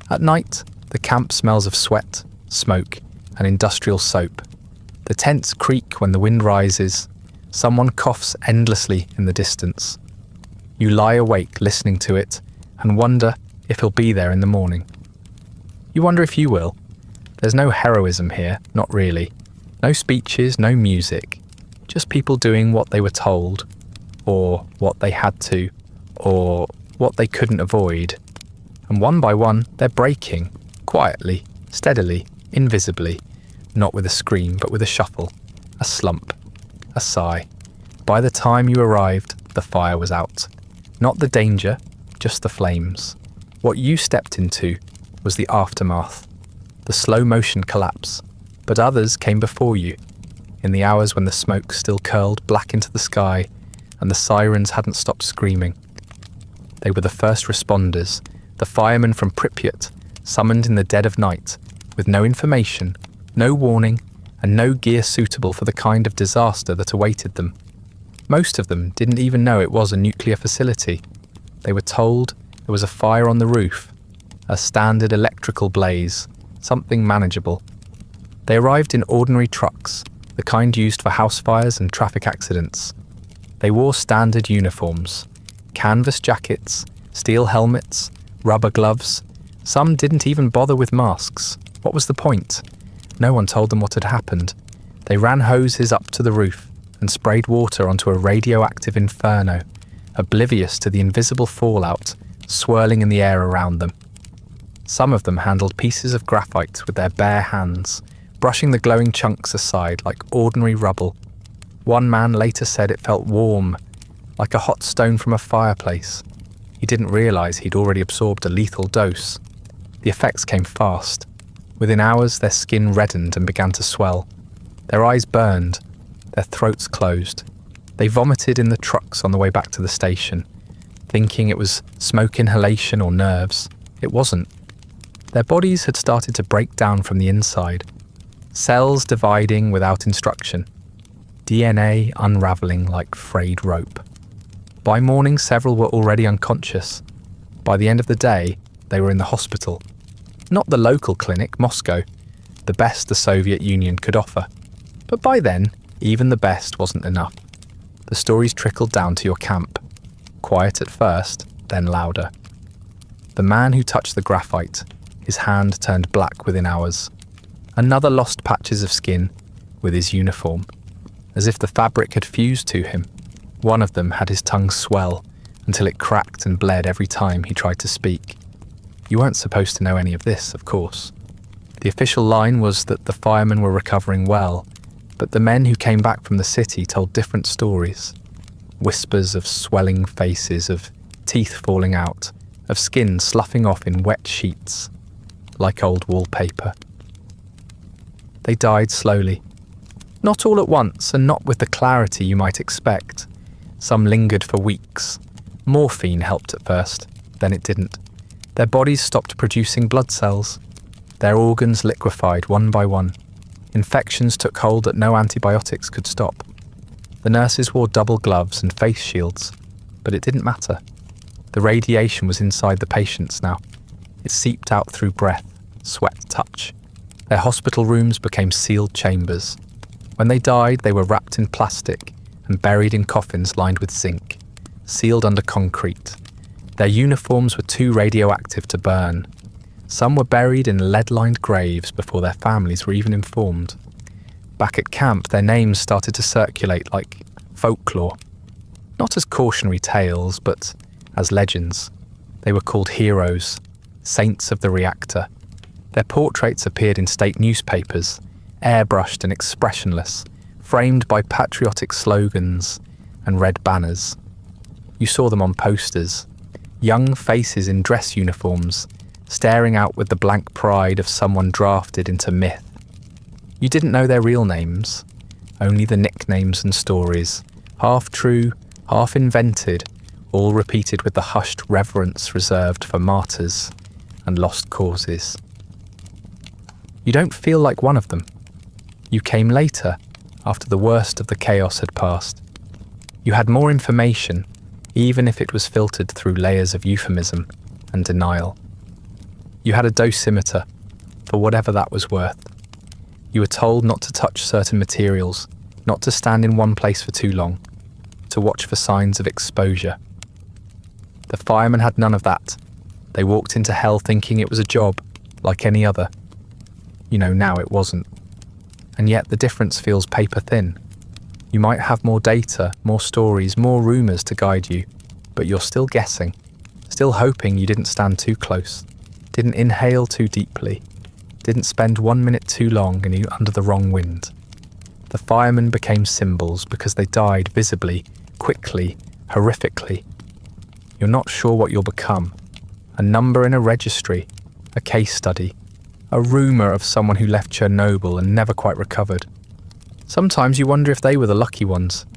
At night, the camp smells of sweat, smoke, and industrial soap. The tents creak when the wind rises. Someone coughs endlessly in the distance. You lie awake listening to it and wonder if he'll be there in the morning. You wonder if you will. There's no heroism here, not really. No speeches, no music. Just people doing what they were told, or what they had to, or what they couldn't avoid. And one by one, they're breaking, quietly, steadily, invisibly, not with a scream, but with a shuffle, a slump, a sigh. By the time you arrived, the fire was out. Not the danger, just the flames. What you stepped into was the aftermath, the slow motion collapse. But others came before you, in the hours when the smoke still curled black into the sky and the sirens hadn't stopped screaming. They were the first responders, the firemen from Pripyat, summoned in the dead of night, with no information, no warning, and no gear suitable for the kind of disaster that awaited them. Most of them didn't even know it was a nuclear facility. They were told there was a fire on the roof, a standard electrical blaze, something manageable. They arrived in ordinary trucks, the kind used for house fires and traffic accidents. They wore standard uniforms, canvas jackets, steel helmets, rubber gloves. Some didn't even bother with masks. What was the point? No one told them what had happened. They ran hoses up to the roof and sprayed water onto a radioactive inferno, oblivious to the invisible fallout swirling in the air around them. Some of them handled pieces of graphite with their bare hands, brushing the glowing chunks aside like ordinary rubble. One man later said it felt warm, like a hot stone from a fireplace. He didn't realize he'd already absorbed a lethal dose. The effects came fast. Within hours, their skin reddened and began to swell. Their eyes burned, their throats closed. They vomited in the trucks on the way back to the station. thinking it was smoke inhalation or nerves. It wasn't. Their bodies had started to break down from the inside, cells dividing without instruction, DNA unravelling like frayed rope. By morning, several were already unconscious. By the end of the day, they were in the hospital. Not the local clinic, Moscow, the best the Soviet Union could offer. But by then, even the best wasn't enough. The stories trickled down to your camp. Quiet at first, then louder. The man who touched the graphite, his hand turned black within hours. Another lost patches of skin with his uniform, as if the fabric had fused to him. One of them had his tongue swell until it cracked and bled every time he tried to speak. You weren't supposed to know any of this, of course. The official line was that the firemen were recovering well, but the men who came back from the city told different stories. Whispers of swelling faces, of teeth falling out, of skin sloughing off in wet sheets, like old wallpaper. They died slowly. Not all at once, and not with the clarity you might expect. Some lingered for weeks. Morphine helped at first, then it didn't. Their bodies stopped producing blood cells. Their organs liquefied one by one. Infections took hold that no antibiotics could stop. The nurses wore double gloves and face shields, but it didn't matter. The radiation was inside the patients now. It seeped out through breath, sweat, touch. Their hospital rooms became sealed chambers. When they died, they were wrapped in plastic and buried in coffins lined with zinc, sealed under concrete. Their uniforms were too radioactive to burn. Some were buried in lead-lined graves before their families were even informed. Back at camp, their names started to circulate like folklore. Not as cautionary tales, but as legends. They were called heroes, saints of the reactor. Their portraits appeared in state newspapers, airbrushed and expressionless, framed by patriotic slogans and red banners. You saw them on posters, young faces in dress uniforms, staring out with the blank pride of someone drafted into myth. You didn't know their real names, only the nicknames and stories, half true, half invented, all repeated with the hushed reverence reserved for martyrs and lost causes. You don't feel like one of them. You came later, after the worst of the chaos had passed. You had more information, even if it was filtered through layers of euphemism and denial. You had a dosimeter, for whatever that was worth. You were told not to touch certain materials, not to stand in one place for too long, to watch for signs of exposure. The firemen had none of that. They walked into hell thinking it was a job, like any other. You know, now it wasn't. And yet the difference feels paper thin. You might have more data, more stories, more rumours to guide you, but you're still guessing, still hoping you didn't stand too close, didn't inhale too deeply, didn't spend 1 minute too long and under the wrong wind. The firemen became symbols because they died visibly, quickly, horrifically. You're not sure what you'll become. A number in a registry, a case study, a rumour of someone who left Chernobyl and never quite recovered. Sometimes you wonder if they were the lucky ones.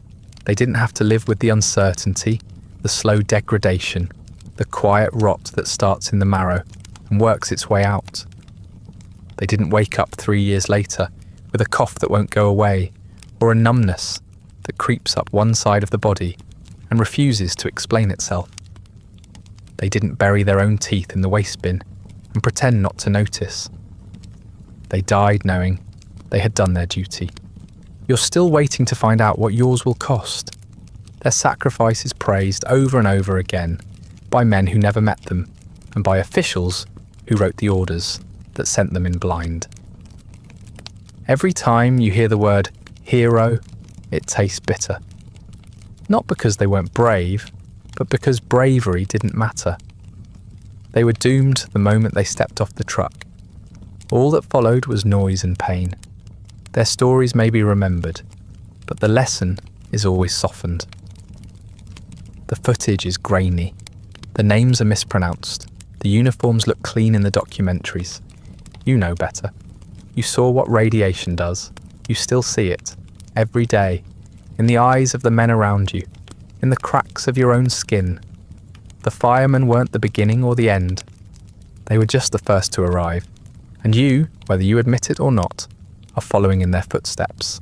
They didn't have to live with the uncertainty, the slow degradation, the quiet rot that starts in the marrow and works its way out. They didn't wake up 3 years later with a cough that won't go away, or a numbness that creeps up one side of the body and refuses to explain itself. They didn't bury their own teeth in the waste bin and pretend not to notice. They died knowing they had done their duty. You're still waiting to find out what yours will cost. Their sacrifice is praised over and over again by men who never met them and by officials who wrote the orders that sent them in blind. Every time you hear the word hero, it tastes bitter. Not because they weren't brave, but because bravery didn't matter. They were doomed the moment they stepped off the truck. All that followed was noise and pain. Their stories may be remembered, but the lesson is always softened. The footage is grainy. The names are mispronounced. The uniforms look clean in the documentaries. You know better. You saw what radiation does. You still see it, every day, in the eyes of the men around you, in the cracks of your own skin. The firemen weren't the beginning or the end. They were just the first to arrive. And you, whether you admit it or not, are following in their footsteps.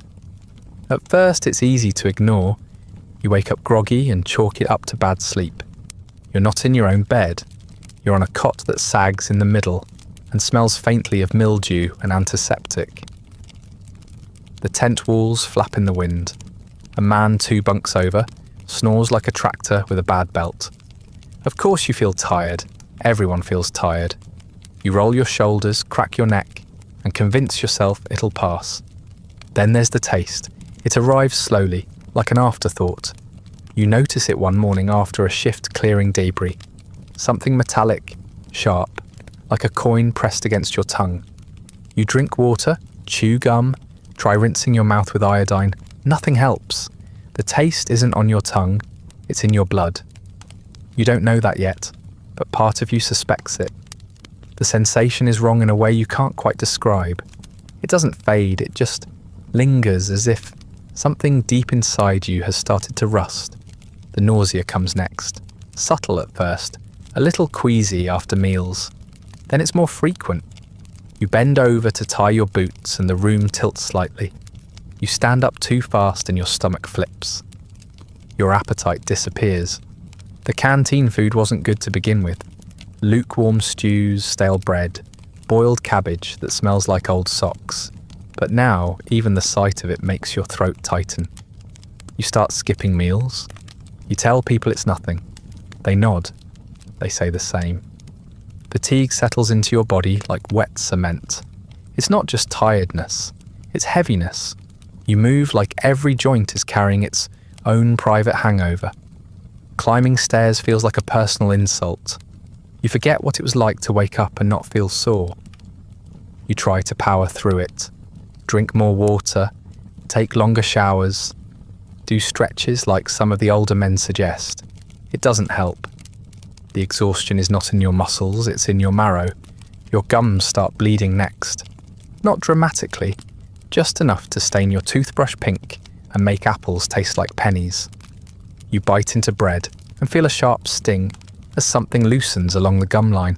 At first, it's easy to ignore. You wake up groggy and chalk it up to bad sleep. You're not in your own bed. You're on a cot that sags in the middle and smells faintly of mildew and antiseptic. The tent walls flap in the wind. A man 2 bunks over snores like a tractor with a bad belt. Of course you feel tired. Everyone feels tired. You roll your shoulders, crack your neck, and convince yourself it'll pass. Then there's the taste. It arrives slowly, like an afterthought. You notice it one morning after a shift clearing debris. Something metallic, sharp, like a coin pressed against your tongue. You drink water, chew gum, try rinsing your mouth with iodine. Nothing helps. The taste isn't on your tongue, it's in your blood. You don't know that yet, but part of you suspects it. The sensation is wrong in a way you can't quite describe. It doesn't fade, it just lingers as if something deep inside you has started to rust. The nausea comes next. Subtle at first, a little queasy after meals. Then it's more frequent. You bend over to tie your boots and the room tilts slightly. You stand up too fast and your stomach flips. Your appetite disappears. The canteen food wasn't good to begin with. Lukewarm stews, stale bread, boiled cabbage that smells like old socks. But now, even the sight of it makes your throat tighten. You start skipping meals. You tell people it's nothing. They nod. They say the same. Fatigue settles into your body like wet cement. It's not just tiredness. It's heaviness. You move like every joint is carrying its own private hangover. Climbing stairs feels like a personal insult. You forget what it was like to wake up and not feel sore. You try to power through it. Drink more water. Take longer showers. Do stretches like some of the older men suggest. It doesn't help. The exhaustion is not in your muscles, it's in your marrow. Your gums start bleeding next. Not dramatically, just enough to stain your toothbrush pink and make apples taste like pennies. You bite into bread and feel a sharp sting as something loosens along the gum line.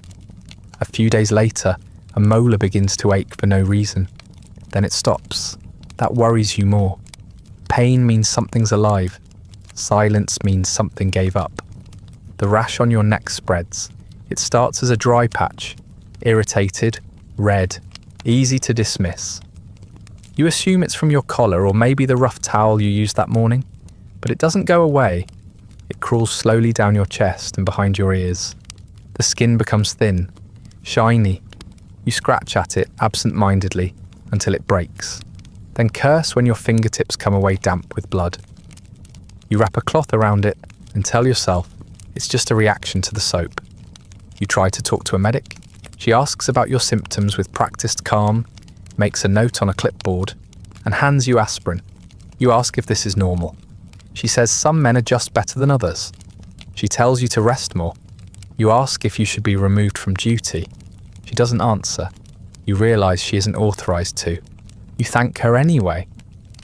A few days later, a molar begins to ache for no reason. Then it stops. That worries you more. Pain means something's alive. Silence means something gave up. The rash on your neck spreads. It starts as a dry patch, irritated, red, easy to dismiss. You assume it's from your collar or maybe the rough towel you used that morning, but it doesn't go away. It crawls slowly down your chest and behind your ears. The skin becomes thin, shiny. You scratch at it absent-mindedly until it breaks, then curse when your fingertips come away damp with blood. You wrap a cloth around it and tell yourself it's just a reaction to the soap. You try to talk to a medic. She asks about your symptoms with practiced calm, makes a note on a clipboard, and hands you aspirin. You ask if this is normal. She says some men are just better than others. She tells you to rest more. You ask if you should be removed from duty. She doesn't answer. You realise she isn't authorised to. You thank her anyway.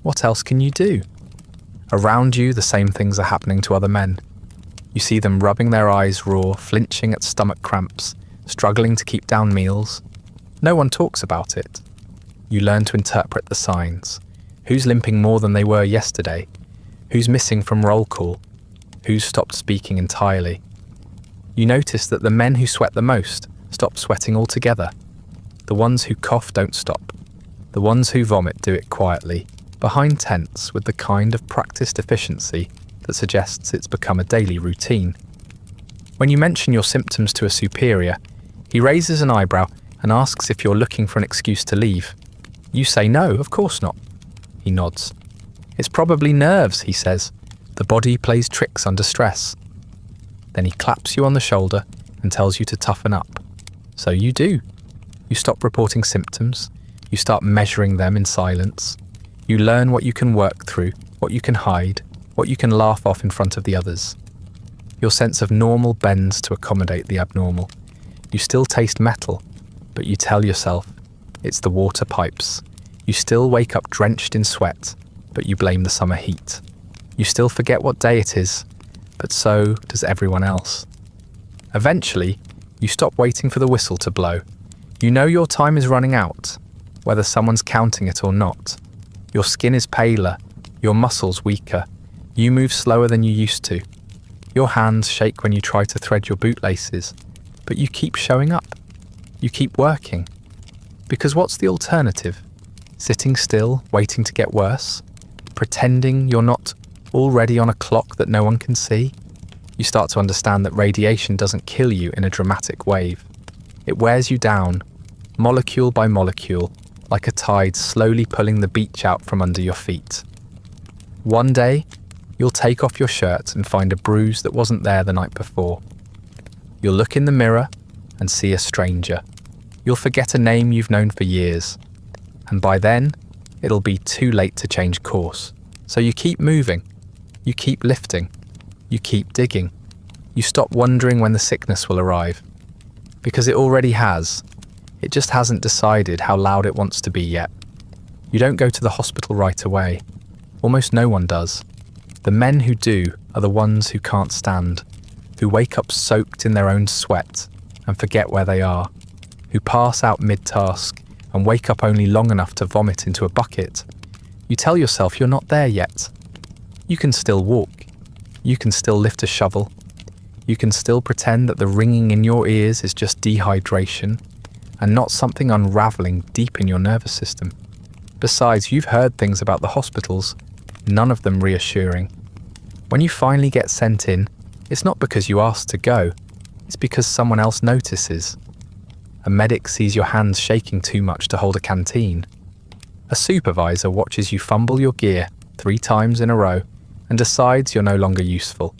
What else can you do? Around you, the same things are happening to other men. You see them rubbing their eyes raw, flinching at stomach cramps, struggling to keep down meals. No one talks about it. You learn to interpret the signs. Who's limping more than they were yesterday? Who's missing from roll call? Who's stopped speaking entirely? You notice that the men who sweat the most stop sweating altogether. The ones who cough don't stop. The ones who vomit do it quietly, behind tents with the kind of practiced efficiency that suggests it's become a daily routine. When you mention your symptoms to a superior, he raises an eyebrow and asks if you're looking for an excuse to leave. You say no, of course not. He nods. It's probably nerves, he says. The body plays tricks under stress. Then he claps you on the shoulder and tells you to toughen up. So you do. You stop reporting symptoms. You start measuring them in silence. You learn what you can work through, what you can hide, what you can laugh off in front of the others. Your sense of normal bends to accommodate the abnormal. You still taste metal, but you tell yourself it's the water pipes. You still wake up drenched in sweat, but you blame the summer heat. You still forget what day it is, but so does everyone else. Eventually, you stop waiting for the whistle to blow. You know your time is running out, whether someone's counting it or not. Your skin is paler, your muscles weaker. You move slower than you used to. Your hands shake when you try to thread your bootlaces, but you keep showing up. You keep working. Because what's the alternative? Sitting still, waiting to get worse? Pretending you're not already on a clock that no one can see? You start to understand that radiation doesn't kill you in a dramatic wave. It wears you down, molecule by molecule, like a tide slowly pulling the beach out from under your feet. One day, you'll take off your shirt and find a bruise that wasn't there the night before. You'll look in the mirror and see a stranger. You'll forget a name you've known for years. And by then, it'll be too late to change course. So you keep moving. You keep lifting. You keep digging. You stop wondering when the sickness will arrive. Because it already has. It just hasn't decided how loud it wants to be yet. You don't go to the hospital right away. Almost no one does. The men who do are the ones who can't stand, who wake up soaked in their own sweat and forget where they are, who pass out mid-task and wake up only long enough to vomit into a bucket. You tell yourself you're not there yet. You can still walk. You can still lift a shovel. You can still pretend that the ringing in your ears is just dehydration and not something unraveling deep in your nervous system. Besides, you've heard things about the hospitals, none of them reassuring. When you finally get sent in, it's not because you asked to go, it's because someone else notices. A medic sees your hands shaking too much to hold a canteen. A supervisor watches you fumble your gear 3 times in a row and decides you're no longer useful.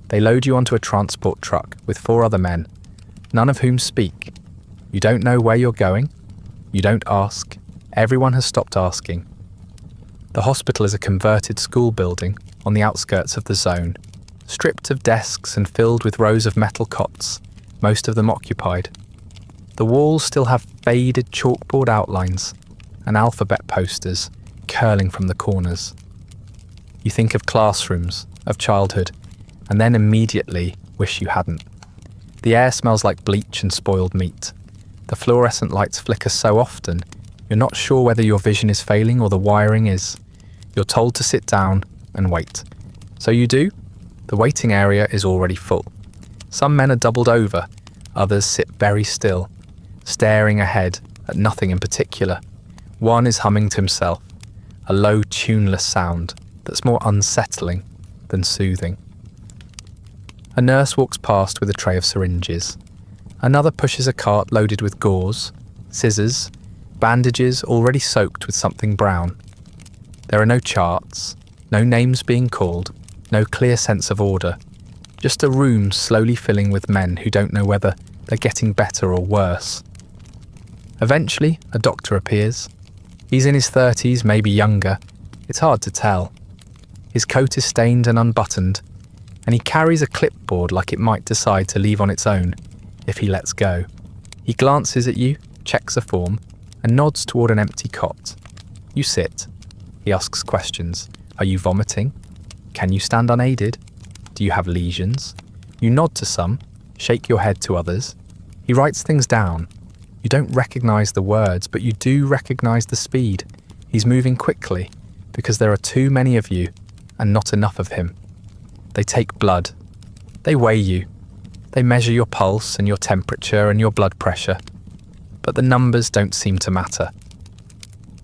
They load you onto a transport truck with 4 other men, none of whom speak. You don't know where you're going. You don't ask. Everyone has stopped asking. The hospital is a converted school building on the outskirts of the zone, stripped of desks and filled with rows of metal cots, most of them occupied. The walls still have faded chalkboard outlines and alphabet posters curling from the corners. You think of classrooms, of childhood, and then immediately wish you hadn't. The air smells like bleach and spoiled meat. The fluorescent lights flicker so often, you're not sure whether your vision is failing or the wiring is. You're told to sit down and wait. So you do. The waiting area is already full. Some men are doubled over, others sit very still, staring ahead at nothing in particular. One is humming to himself, a low, tuneless sound that's more unsettling than soothing. A nurse walks past with a tray of syringes. Another pushes a cart loaded with gauze, scissors, bandages already soaked with something brown. There are no charts, no names being called, no clear sense of order. Just a room slowly filling with men who don't know whether they're getting better or worse. Eventually, a doctor appears. He's in his 30s, maybe younger. It's hard to tell. His coat is stained and unbuttoned, and he carries a clipboard like it might decide to leave on its own if he lets go. He glances at you, checks a form, and nods toward an empty cot. You sit. He asks questions. Are you vomiting? Can you stand unaided? Do you have lesions? You nod to some, shake your head to others. He writes things down. You don't recognize the words, but you do recognize the speed. He's moving quickly because there are too many of you and not enough of him. They take blood. They weigh you. They measure your pulse and your temperature and your blood pressure. But the numbers don't seem to matter.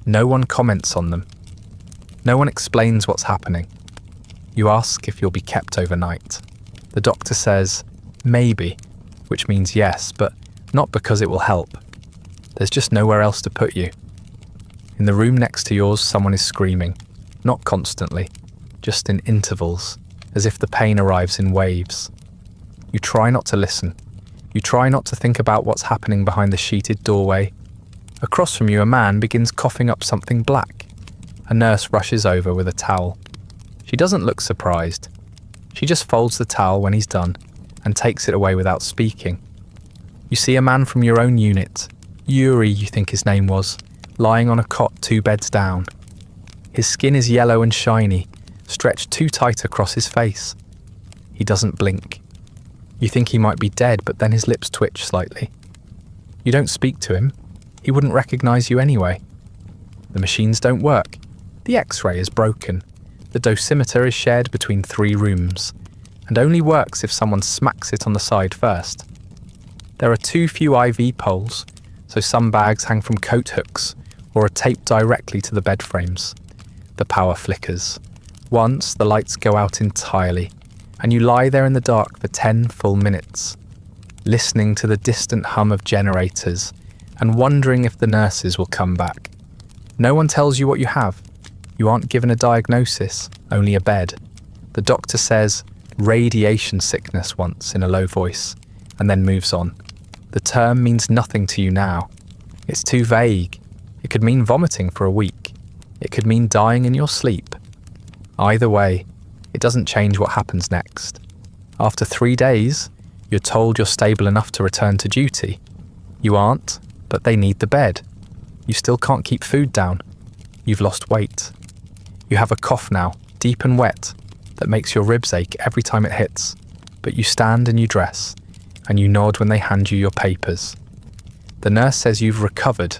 No one comments on them. No one explains what's happening. You ask if you'll be kept overnight. The doctor says, maybe, which means yes, but not because it will help. There's just nowhere else to put you. In the room next to yours, someone is screaming, not constantly, just in intervals, as if the pain arrives in waves. You try not to listen. You try not to think about what's happening behind the sheeted doorway. Across from you, a man begins coughing up something black. A nurse rushes over with a towel. She doesn't look surprised. She just folds the towel when he's done and takes it away without speaking. You see a man from your own unit, Yuri you think his name was, lying on a cot 2 beds down. His skin is yellow and shiny, stretched too tight across his face. He doesn't blink. You think he might be dead, but then his lips twitch slightly. You don't speak to him. He wouldn't recognize you anyway. The machines don't work. The X-ray is broken. The dosimeter is shared between 3 rooms, and only works if someone smacks it on the side first. There are too few IV poles, so some bags hang from coat hooks or are taped directly to the bed frames. The power flickers. Once, the lights go out entirely, and you lie there in the dark for 10 full minutes, listening to the distant hum of generators and wondering if the nurses will come back. No one tells you what you have. You aren't given a diagnosis, only a bed. The doctor says radiation sickness once in a low voice, and then moves on. The term means nothing to you now. It's too vague. It could mean vomiting for a week. It could mean dying in your sleep. Either way, it doesn't change what happens next. After 3 days, you're told you're stable enough to return to duty. You aren't, but they need the bed. You still can't keep food down. You've lost weight. You have a cough now, deep and wet, that makes your ribs ache every time it hits. But you stand and you dress, and you nod when they hand you your papers. The nurse says you've recovered.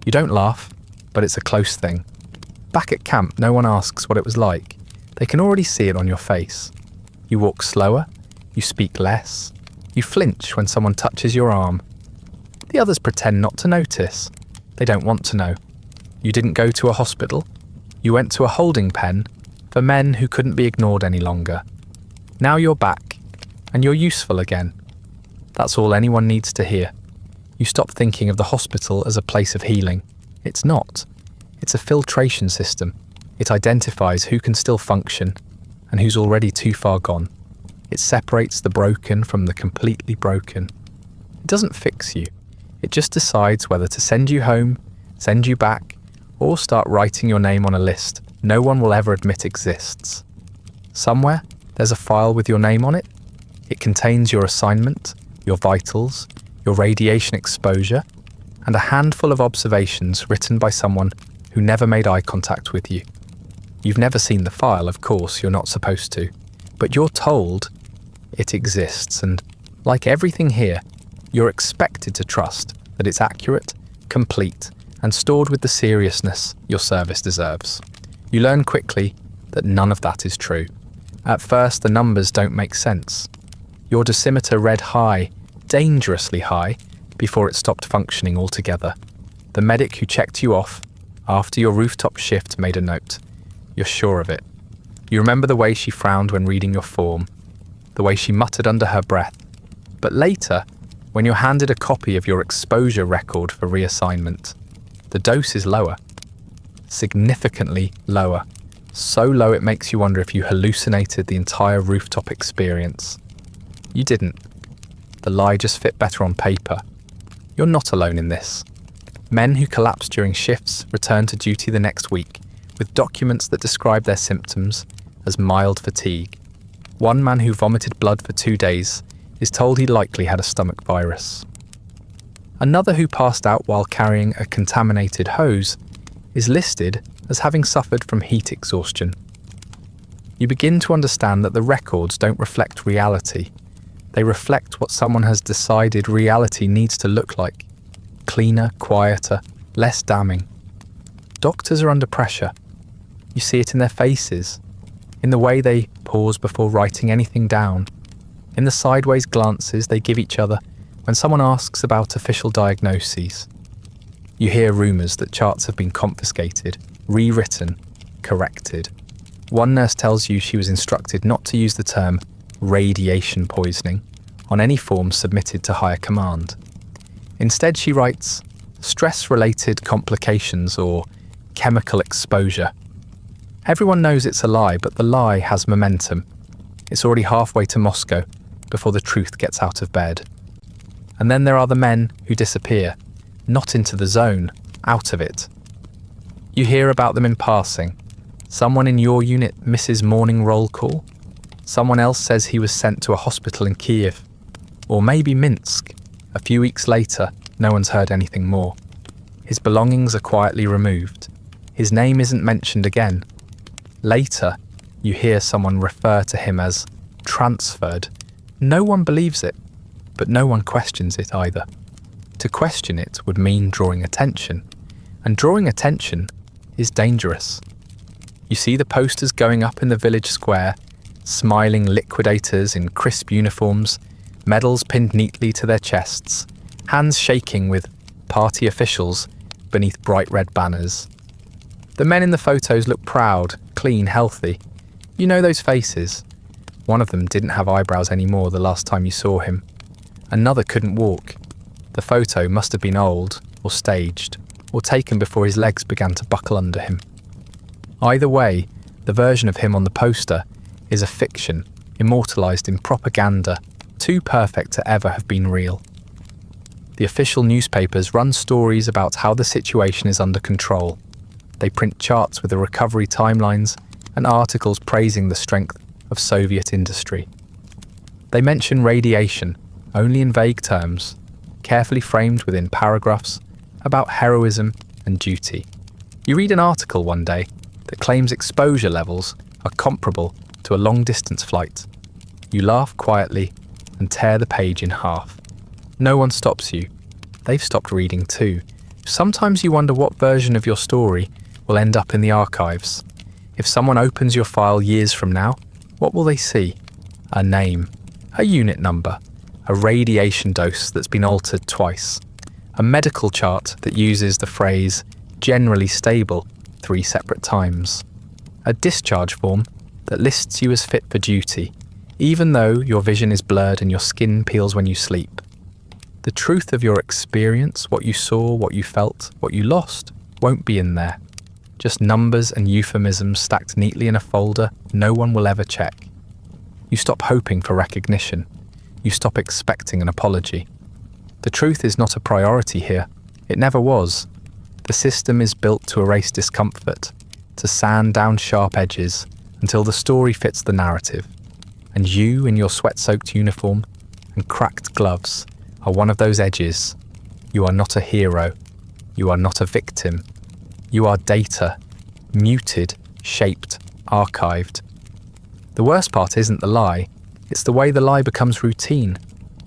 You don't laugh, but it's a close thing. Back at camp, no one asks what it was like. They can already see it on your face. You walk slower, you speak less, you flinch when someone touches your arm. The others pretend not to notice. They don't want to know. You didn't go to a hospital. You went to a holding pen for men who couldn't be ignored any longer. Now you're back, and you're useful again. That's all anyone needs to hear. You stop thinking of the hospital as a place of healing. It's not. It's a filtration system. It identifies who can still function and who's already too far gone. It separates the broken from the completely broken. It doesn't fix you. It just decides whether to send you home, send you back, or start writing your name on a list no one will ever admit exists. Somewhere, there's a file with your name on it. It contains your assignment, your vitals, your radiation exposure, and a handful of observations written by someone who never made eye contact with you. You've never seen the file, of course, you're not supposed to, but you're told it exists, and like everything here, you're expected to trust that it's accurate, complete, and stored with the seriousness your service deserves. You learn quickly that none of that is true. At first, the numbers don't make sense. Your dosimeter read high, dangerously high, before it stopped functioning altogether. The medic who checked you off after your rooftop shift made a note. You're sure of it. You remember the way she frowned when reading your form, the way she muttered under her breath. But later, when you're handed a copy of your exposure record for reassignment, the dose is lower. Significantly lower. So low it makes you wonder if you hallucinated the entire rooftop experience. You didn't. The lie just fit better on paper. You're not alone in this. Men who collapse during shifts return to duty the next week with documents that describe their symptoms as mild fatigue. One man who vomited blood for 2 days is told he likely had a stomach virus. Another who passed out while carrying a contaminated hose is listed as having suffered from heat exhaustion. You begin to understand that the records don't reflect reality. They reflect what someone has decided reality needs to look like. Cleaner, quieter, less damning. Doctors are under pressure. You see it in their faces, in the way they pause before writing anything down, in the sideways glances they give each other when someone asks about official diagnoses. You hear rumours that charts have been confiscated, rewritten, corrected. One nurse tells you she was instructed not to use the term radiation poisoning on any forms submitted to higher command. Instead, she writes stress-related complications or chemical exposure. Everyone knows it's a lie, but the lie has momentum. It's already halfway to Moscow before the truth gets out of bed. And then there are the men who disappear, not into the zone, out of it. You hear about them in passing. Someone in your unit misses morning roll call. Someone else says he was sent to a hospital in Kiev, or maybe Minsk. A few weeks later, no one's heard anything more. His belongings are quietly removed. His name isn't mentioned again. Later, you hear someone refer to him as transferred No one believes it, but no one questions it either. To question it would mean drawing attention, and drawing attention is dangerous. You see the posters going up in the village square, smiling liquidators in crisp uniforms, medals pinned neatly to their chests, hands shaking with party officials beneath bright red banners. The men in the photos look proud, clean, healthy. You know those faces. One of them didn't have eyebrows anymore the last time you saw him. Another couldn't walk. The photo must have been old, or staged, or taken before his legs began to buckle under him. Either way, the version of him on the poster is a fiction, immortalised in propaganda, too perfect to ever have been real. The official newspapers run stories about how the situation is under control. They print charts with the recovery timelines and articles praising the strength of Soviet industry. They mention radiation, only in vague terms, carefully framed within paragraphs about heroism and duty. You read an article one day that claims exposure levels are comparable to a long-distance flight. You laugh quietly and tear the page in half. No one stops you. They've stopped reading too. Sometimes you wonder what version of your story will end up in the archives. If someone opens your file years from now, what will they see? A name, a unit number, a radiation dose that's been altered twice, a medical chart that uses the phrase generally stable 3 separate times, a discharge form that lists you as fit for duty, even though your vision is blurred and your skin peels when you sleep. The truth of your experience, what you saw, what you felt, what you lost, won't be in there. Just numbers and euphemisms stacked neatly in a folder no one will ever check. You stop hoping for recognition. You stop expecting an apology. The truth is not a priority here. It never was. The system is built to erase discomfort, to sand down sharp edges until the story fits the narrative. And you, in your sweat-soaked uniform and cracked gloves, are one of those edges. You are not a hero. You are not a victim. You are data, muted, shaped, archived. The worst part isn't the lie, it's the way the lie becomes routine.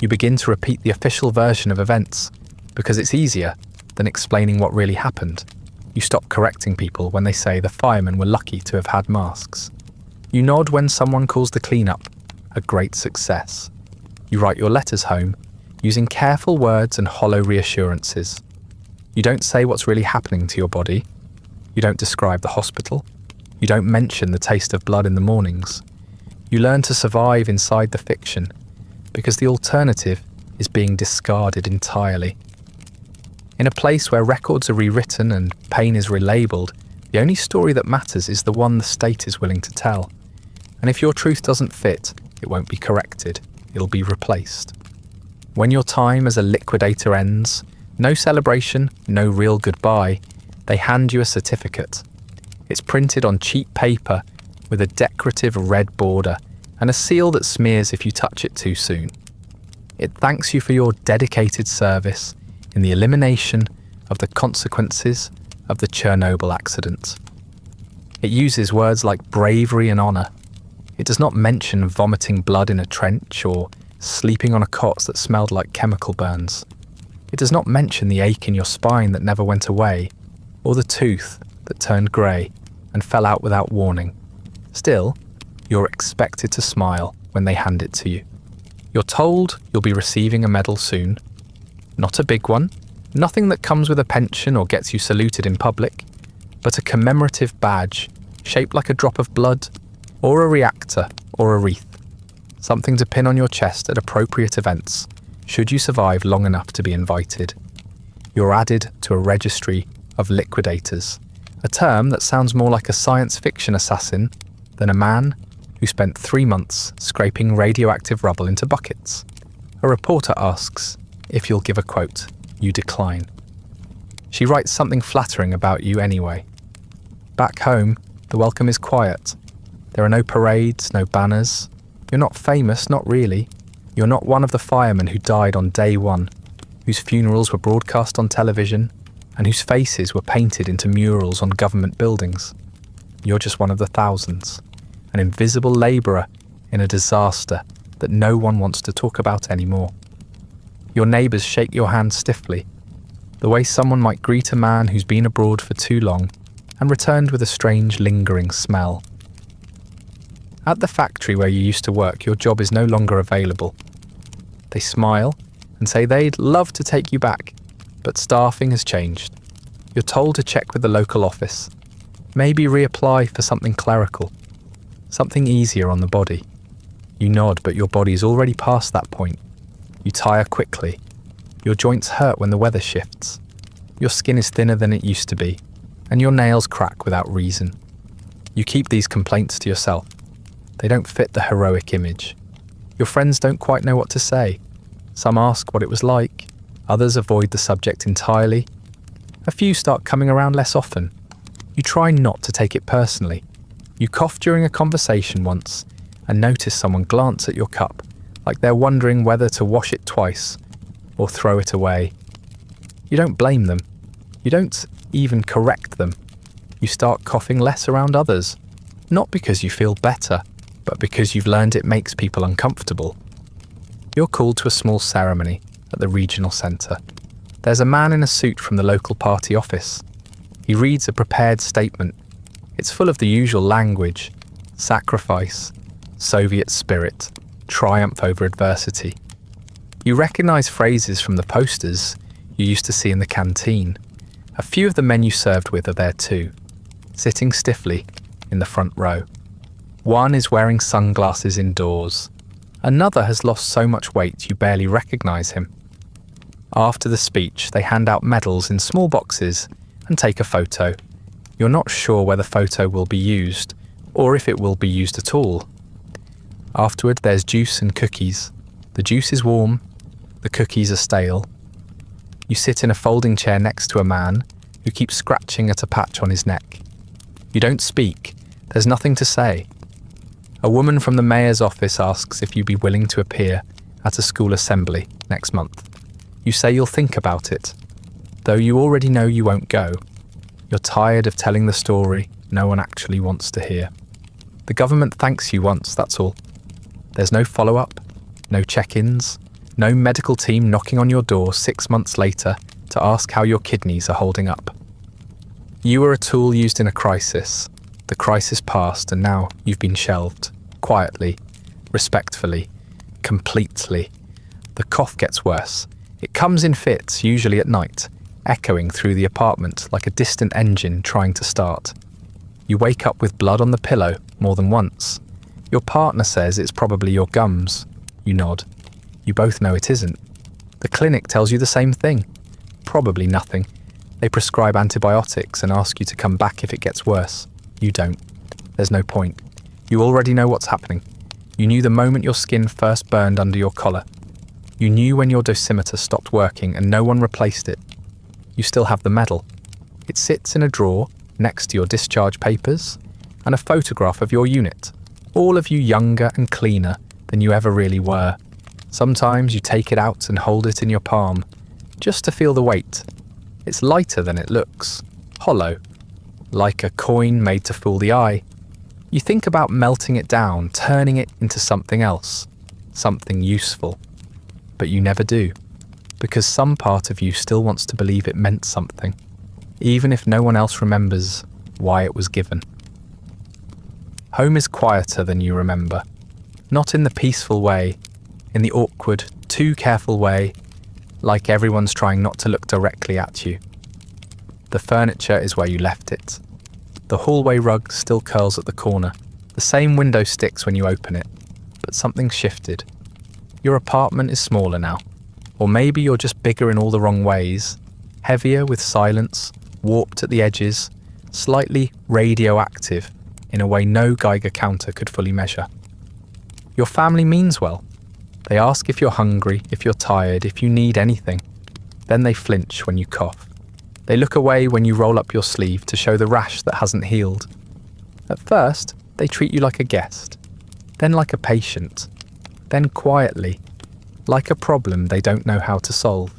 You begin to repeat the official version of events because it's easier than explaining what really happened. You stop correcting people when they say the firemen were lucky to have had masks. You nod when someone calls the cleanup a great success. You write your letters home using careful words and hollow reassurances. You don't say what's really happening to your body. You don't describe the hospital. You don't mention the taste of blood in the mornings. You learn to survive inside the fiction because the alternative is being discarded entirely. In a place where records are rewritten and pain is relabeled, the only story that matters is the one the state is willing to tell. And if your truth doesn't fit, it won't be corrected. It'll be replaced. When your time as a liquidator ends, no celebration, no real goodbye, they hand you a certificate. It's printed on cheap paper with a decorative red border and a seal that smears if you touch it too soon. It thanks you for your dedicated service in the elimination of the consequences of the Chernobyl accident. It uses words like bravery and honour. It does not mention vomiting blood in a trench or sleeping on a cot that smelled like chemical burns. It does not mention the ache in your spine that never went away, or the tooth that turned grey and fell out without warning. Still, you're expected to smile when they hand it to you. You're told you'll be receiving a medal soon. Not a big one, nothing that comes with a pension or gets you saluted in public, but a commemorative badge shaped like a drop of blood, or a reactor, or a wreath. Something to pin on your chest at appropriate events, should you survive long enough to be invited. You're added to a registry of liquidators, a term that sounds more like a science fiction assassin than a man who spent 3 months scraping radioactive rubble into buckets. A reporter asks if you'll give a quote. You decline. She writes something flattering about you anyway. Back home, the welcome is quiet. There are no parades, no banners. You're not famous, not really. You're not one of the firemen who died on day one, whose funerals were broadcast on television, and whose faces were painted into murals on government buildings. You're just one of the thousands, an invisible labourer in a disaster that no one wants to talk about anymore. Your neighbours shake your hand stiffly, the way someone might greet a man who's been abroad for too long and returned with a strange lingering smell. At the factory where you used to work, your job is no longer available. They smile and say they'd love to take you back, but staffing has changed. You're told to check with the local office, maybe reapply for something clerical, something easier on the body. You nod, but your body's already past that point. You tire quickly. Your joints hurt when the weather shifts. Your skin is thinner than it used to be, and your nails crack without reason. You keep these complaints to yourself. They don't fit the heroic image. Your friends don't quite know what to say. Some ask what it was like. Others avoid the subject entirely. A few start coming around less often. You try not to take it personally. You cough during a conversation once and notice someone glance at your cup, like they're wondering whether to wash it twice or throw it away. You don't blame them. You don't even correct them. You start coughing less around others, not because you feel better, but because you've learned it makes people uncomfortable. You're called to a small ceremony at the regional centre. There's a man in a suit from the local party office. He reads a prepared statement. It's full of the usual language: sacrifice, Soviet spirit, triumph over adversity. You recognise phrases from the posters you used to see in the canteen. A few of the men you served with are there too, sitting stiffly in the front row. One is wearing sunglasses indoors. Another has lost so much weight you barely recognise him. After the speech, they hand out medals in small boxes and take a photo. You're not sure whether the photo will be used, or if it will be used at all. Afterward, there's juice and cookies. The juice is warm, the cookies are stale. You sit in a folding chair next to a man who keeps scratching at a patch on his neck. You don't speak, there's nothing to say. A woman from the mayor's office asks if you'd be willing to appear at a school assembly next month. You say you'll think about it, though you already know you won't go. You're tired of telling the story no one actually wants to hear. The government thanks you once, that's all. There's no follow-up, no check-ins, no medical team knocking on your door 6 months later to ask how your kidneys are holding up. You were a tool used in a crisis. The crisis passed and now you've been shelved. Quietly, respectfully, completely. The cough gets worse. It comes in fits, usually at night, echoing through the apartment like a distant engine trying to start. You wake up with blood on the pillow more than once. Your partner says it's probably your gums. You nod. You both know it isn't. The clinic tells you the same thing. Probably nothing. They prescribe antibiotics and ask you to come back if it gets worse. You don't. There's no point. You already know what's happening. You knew the moment your skin first burned under your collar. You knew when your dosimeter stopped working and no one replaced it. You still have the medal. It sits in a drawer next to your discharge papers and a photograph of your unit, all of you younger and cleaner than you ever really were. Sometimes you take it out and hold it in your palm, just to feel the weight. It's lighter than it looks, hollow, like a coin made to fool the eye. You think about melting it down, turning it into something else, something useful. But you never do, because some part of you still wants to believe it meant something, even if no one else remembers why it was given. Home is quieter than you remember, not in the peaceful way, in the awkward, too careful way, like everyone's trying not to look directly at you. The furniture is where you left it. The hallway rug still curls at the corner. The same window sticks when you open it, but something's shifted. Your apartment is smaller now, or maybe you're just bigger in all the wrong ways, heavier with silence, warped at the edges, slightly radioactive in a way no Geiger counter could fully measure. Your family means well. They ask if you're hungry, if you're tired, if you need anything. Then they flinch when you cough. They look away when you roll up your sleeve to show the rash that hasn't healed. At first, they treat you like a guest, then like a patient, then quietly, like a problem they don't know how to solve.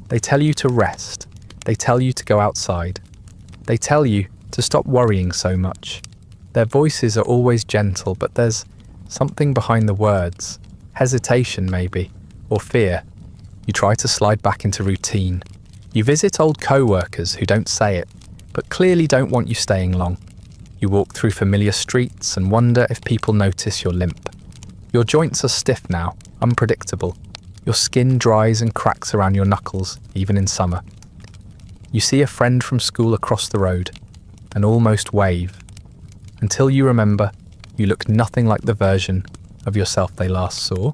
They tell you to rest. They tell you to go outside. They tell you to stop worrying so much. Their voices are always gentle, but there's something behind the words, hesitation maybe, or fear. You try to slide back into routine. You visit old co-workers who don't say it, but clearly don't want you staying long. You walk through familiar streets and wonder if people notice your limp. Your joints are stiff now, unpredictable. Your skin dries and cracks around your knuckles, even in summer. You see a friend from school across the road, and almost wave. Until you remember, you look nothing like the version of yourself they last saw.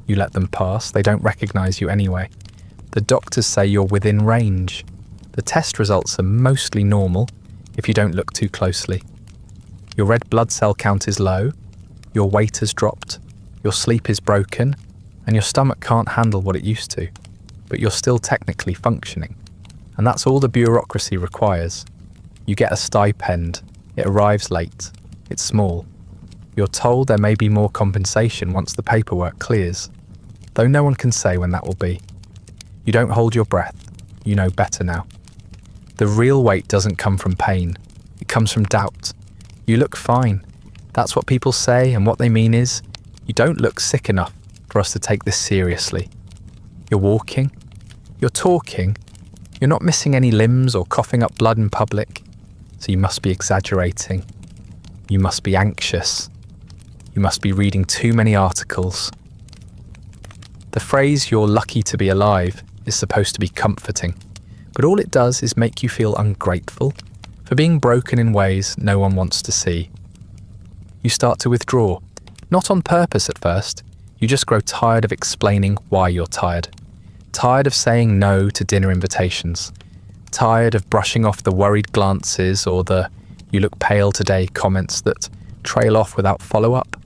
You let them pass, they don't recognise you anyway. The doctors say you're within range. The test results are mostly normal if you don't look too closely. Your red blood cell count is low, your weight has dropped, your sleep is broken, and your stomach can't handle what it used to, but you're still technically functioning. And that's all the bureaucracy requires. You get a stipend, it arrives late, it's small. You're told there may be more compensation once the paperwork clears, though no one can say when that will be. You don't hold your breath, you know better now. The real weight doesn't come from pain, it comes from doubt. You look fine, that's what people say, and what they mean is, you don't look sick enough for us to take this seriously. You're walking, you're talking, you're not missing any limbs or coughing up blood in public, so you must be exaggerating. You must be anxious. You must be reading too many articles. The phrase "you're lucky to be alive" is supposed to be comforting, but all it does is make you feel ungrateful for being broken in ways no one wants to see. You start to withdraw, not on purpose at first, you just grow tired of explaining why you're tired. Tired of saying no to dinner invitations. Tired of brushing off the worried glances or the "you look pale today" comments that trail off without follow-up.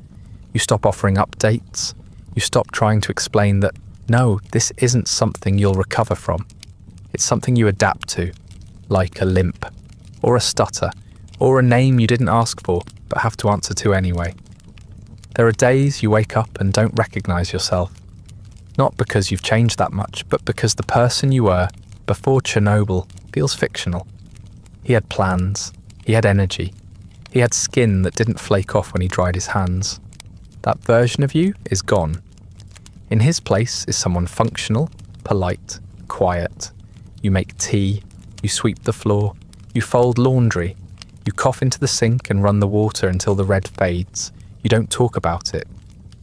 You stop offering updates. You stop trying to explain that, no, this isn't something you'll recover from. It's something you adapt to, like a limp, or a stutter, or a name you didn't ask for but have to answer to anyway. There are days you wake up and don't recognise yourself. Not because you've changed that much, but because the person you were before Chernobyl feels fictional. He had plans, he had energy, he had skin that didn't flake off when he dried his hands. That version of you is gone. In his place is someone functional, polite, quiet. You make tea, you sweep the floor, you fold laundry, you cough into the sink and run the water until the red fades. You don't talk about it.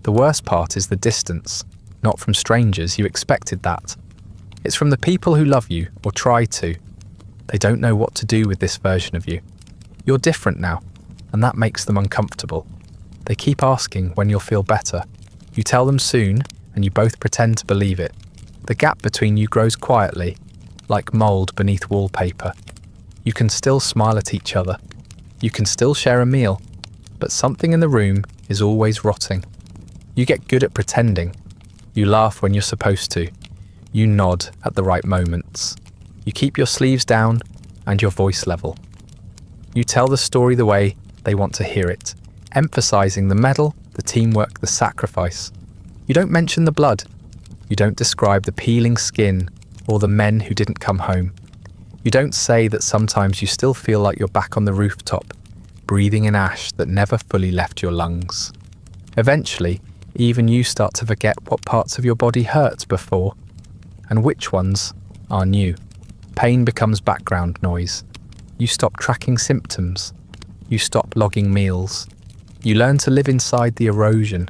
The worst part is the distance. Not from strangers, you expected that. It's from the people who love you, or try to. They don't know what to do with this version of you. You're different now, and that makes them uncomfortable. They keep asking when you'll feel better. You tell them soon, and you both pretend to believe it. The gap between you grows quietly, like mould beneath wallpaper. You can still smile at each other. You can still share a meal, but something in the room is always rotting. You get good at pretending. You laugh when you're supposed to. You nod at the right moments. You keep your sleeves down and your voice level. You tell the story the way they want to hear it, emphasizing the medal, the teamwork, the sacrifice. You don't mention the blood. You don't describe the peeling skin or the men who didn't come home. You don't say that sometimes you still feel like you're back on the rooftop, breathing in ash that never fully left your lungs. Eventually, even you start to forget what parts of your body hurt before, and which ones are new. Pain becomes background noise. You stop tracking symptoms. You stop logging meals. You learn to live inside the erosion.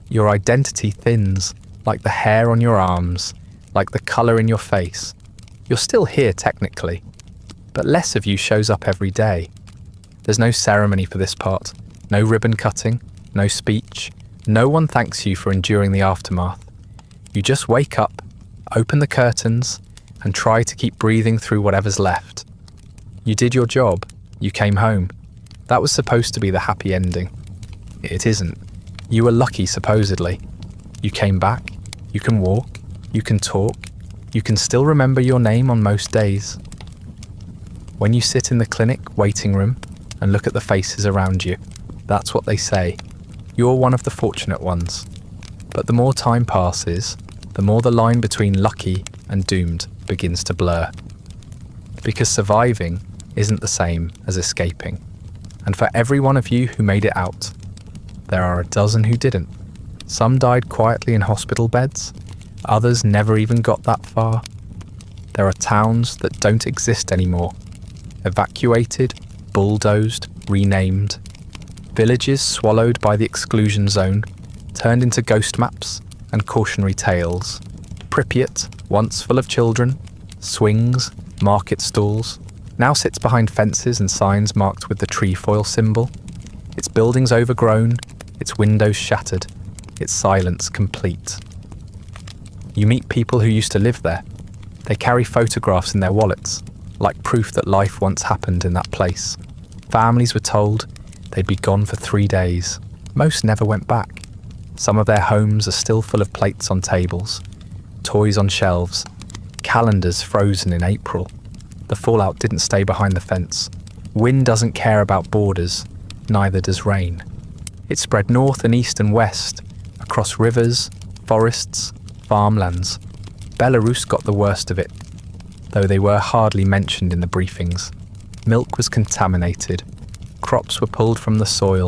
Your identity thins, like the hair on your arms, like the colour in your face. You're still here technically, but less of you shows up every day. There's no ceremony for this part, no ribbon cutting, no speech. No one thanks you for enduring the aftermath. You just wake up, open the curtains, and try to keep breathing through whatever's left. You did your job. You came home. That was supposed to be the happy ending. It isn't. You were lucky, supposedly. You came back. You can walk. You can talk. You can still remember your name on most days. When you sit in the clinic waiting room and look at the faces around you, that's what they say. You're one of the fortunate ones. But the more time passes, the more the line between lucky and doomed begins to blur. Because surviving isn't the same as escaping. And for every one of you who made it out, there are a dozen who didn't. Some died quietly in hospital beds. Others never even got that far. There are towns that don't exist anymore. Evacuated, bulldozed, renamed. Villages swallowed by the exclusion zone, turned into ghost maps and cautionary tales. Pripyat, once full of children, swings, market stalls, now sits behind fences and signs marked with the trefoil symbol. Its buildings overgrown, its windows shattered, its silence complete. You meet people who used to live there. They carry photographs in their wallets, like proof that life once happened in that place. Families were told they'd be gone for 3 days. Most never went back. Some of their homes are still full of plates on tables, toys on shelves, calendars frozen in April. The fallout didn't stay behind the fence. Wind doesn't care about borders, neither does rain. It spread north and east and west, across rivers, forests, farmlands. Belarus got the worst of it, though they were hardly mentioned in the briefings. Milk was contaminated. Crops were pulled from the soil,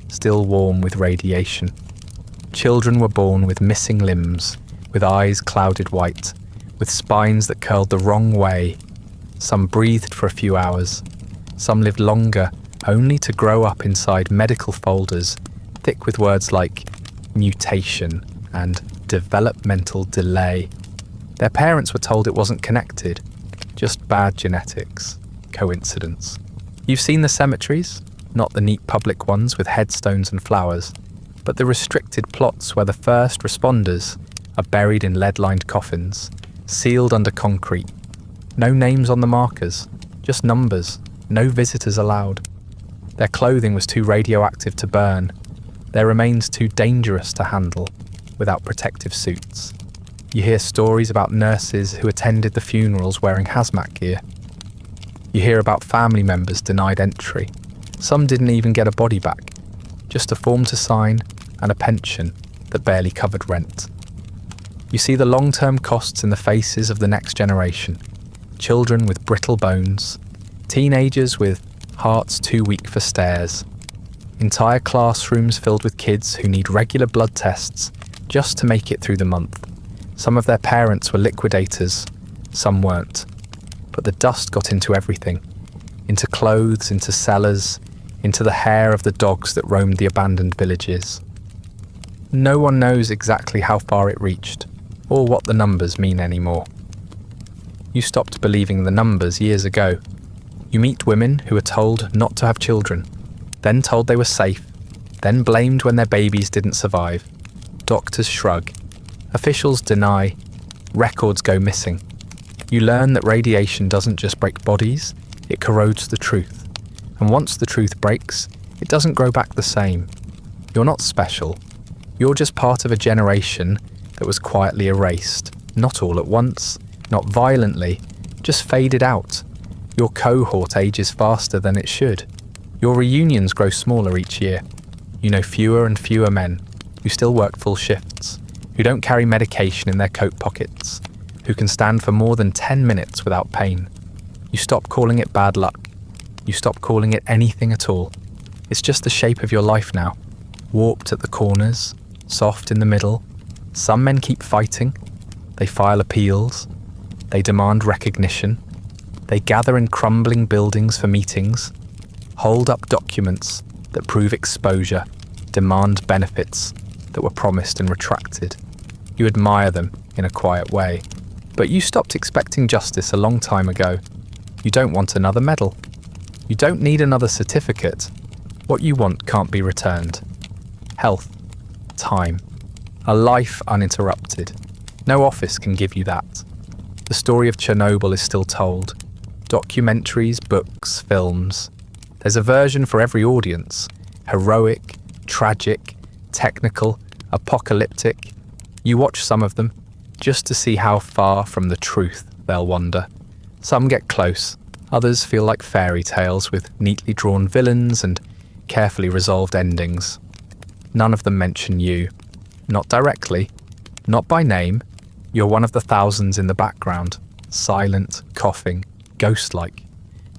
still warm with radiation. Children were born with missing limbs, with eyes clouded white, with spines that curled the wrong way. Some breathed for a few hours. Some lived longer, only to grow up inside medical folders, thick with words like mutation and developmental delay. Their parents were told it wasn't connected, just bad genetics. Coincidence. You've seen the cemeteries, not the neat public ones with headstones and flowers, but the restricted plots where the first responders are buried in lead-lined coffins, sealed under concrete. No names on the markers, just numbers, no visitors allowed. Their clothing was too radioactive to burn, their remains too dangerous to handle without protective suits. You hear stories about nurses who attended the funerals wearing hazmat gear. You hear about family members denied entry. Some didn't even get a body back, just a form to sign and a pension that barely covered rent. You see the long-term costs in the faces of the next generation. Children with brittle bones, teenagers with hearts too weak for stairs, entire classrooms filled with kids who need regular blood tests just to make it through the month. Some of their parents were liquidators, some weren't. But the dust got into everything, into clothes, into cellars, into the hair of the dogs that roamed the abandoned villages. No one knows exactly how far it reached, or what the numbers mean anymore. You stopped believing the numbers years ago. You meet women who are told not to have children, then told they were safe, then blamed when their babies didn't survive. Doctors shrug. Officials deny. Records go missing. You learn that radiation doesn't just break bodies, it corrodes the truth. And once the truth breaks, it doesn't grow back the same. You're not special. You're just part of a generation that was quietly erased. Not all at once, not violently, just faded out. Your cohort ages faster than it should. Your reunions grow smaller each year. You know fewer and fewer men who still work full shifts, who don't carry medication in their coat pockets, who can stand for more than 10 minutes without pain. You stop calling it bad luck. You stop calling it anything at all. It's just the shape of your life now. Warped at the corners, soft in the middle. Some men keep fighting. They file appeals. They demand recognition. They gather in crumbling buildings for meetings, hold up documents that prove exposure, demand benefits that were promised and retracted. You admire them in a quiet way. But you stopped expecting justice a long time ago. You don't want another medal. You don't need another certificate. What you want can't be returned. Health, time, a life uninterrupted. No office can give you that. The story of Chernobyl is still told. Documentaries, books, films. There's a version for every audience. Heroic, tragic, technical, apocalyptic. You watch some of them, just to see how far from the truth they'll wander. Some get close, others feel like fairy tales with neatly drawn villains and carefully resolved endings. None of them mention you. Not directly, not by name. You're one of the thousands in the background, silent, coughing, ghost-like.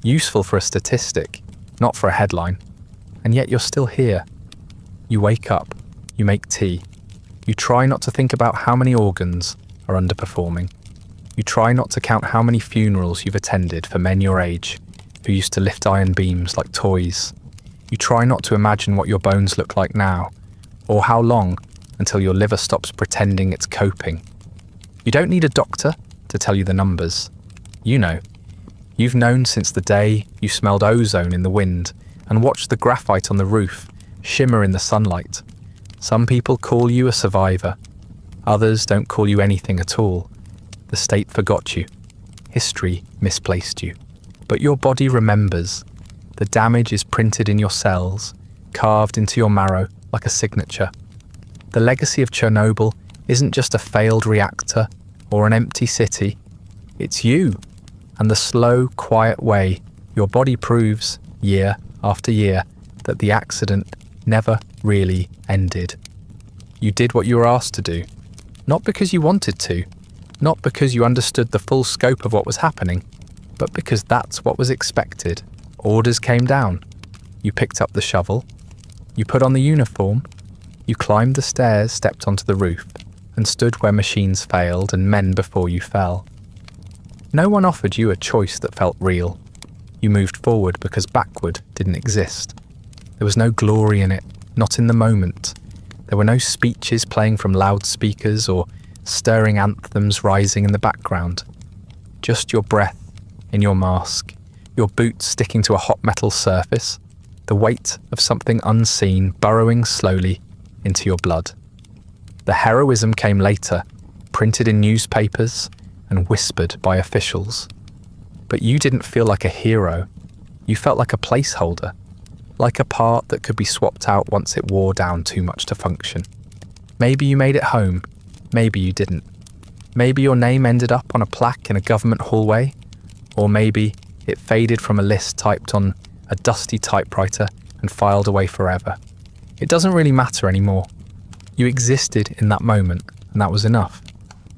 Useful for a statistic, not for a headline. And yet you're still here. You wake up, you make tea, You try not to think about how many organs are underperforming. You try not to count how many funerals you've attended for men your age who used to lift iron beams like toys. You try not to imagine what your bones look like now, or how long until your liver stops pretending it's coping. You don't need a doctor to tell you the numbers. You know. You've known since the day you smelled ozone in the wind and watched the graphite on the roof shimmer in the sunlight. Some people call you a survivor. Others don't call you anything at all. The state forgot you. History misplaced you. But your body remembers. The damage is printed in your cells, carved into your marrow like a signature. The legacy of Chernobyl isn't just a failed reactor or an empty city. It's you, and the slow, quiet way your body proves, year after year, that the accident never really ended. You did what you were asked to do, not because you wanted to, not because you understood the full scope of what was happening, but because that's what was expected. Orders came down. You picked up the shovel. You put on the uniform. You climbed the stairs, stepped onto the roof, and stood where machines failed and men before you fell. No one offered you a choice that felt real. You moved forward because backward didn't exist. There was no glory in it, not in the moment. There were no speeches playing from loudspeakers or stirring anthems rising in the background. Just your breath in your mask, your boots sticking to a hot metal surface, the weight of something unseen burrowing slowly into your blood. The heroism came later, printed in newspapers and whispered by officials. But you didn't feel like a hero. You felt like a placeholder, like a part that could be swapped out once it wore down too much to function. Maybe you made it home, maybe you didn't. Maybe your name ended up on a plaque in a government hallway, or maybe it faded from a list typed on a dusty typewriter and filed away forever. It doesn't really matter anymore. You existed in that moment, and that was enough.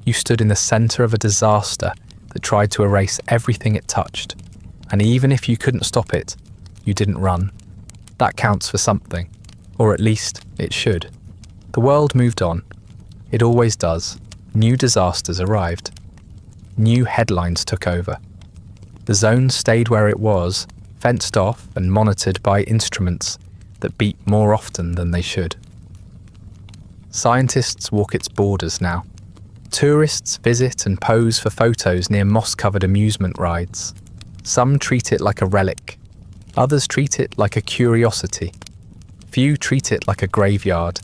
You stood in the center of a disaster that tried to erase everything it touched, and even if you couldn't stop it, you didn't run. That counts for something, or at least it should. The world moved on. It always does. New disasters arrived. New headlines took over. The zone stayed where it was, fenced off and monitored by instruments that beat more often than they should. Scientists walk its borders now. Tourists visit and pose for photos near moss-covered amusement rides. Some treat it like a relic. Others treat it like a curiosity. Few treat it like a graveyard.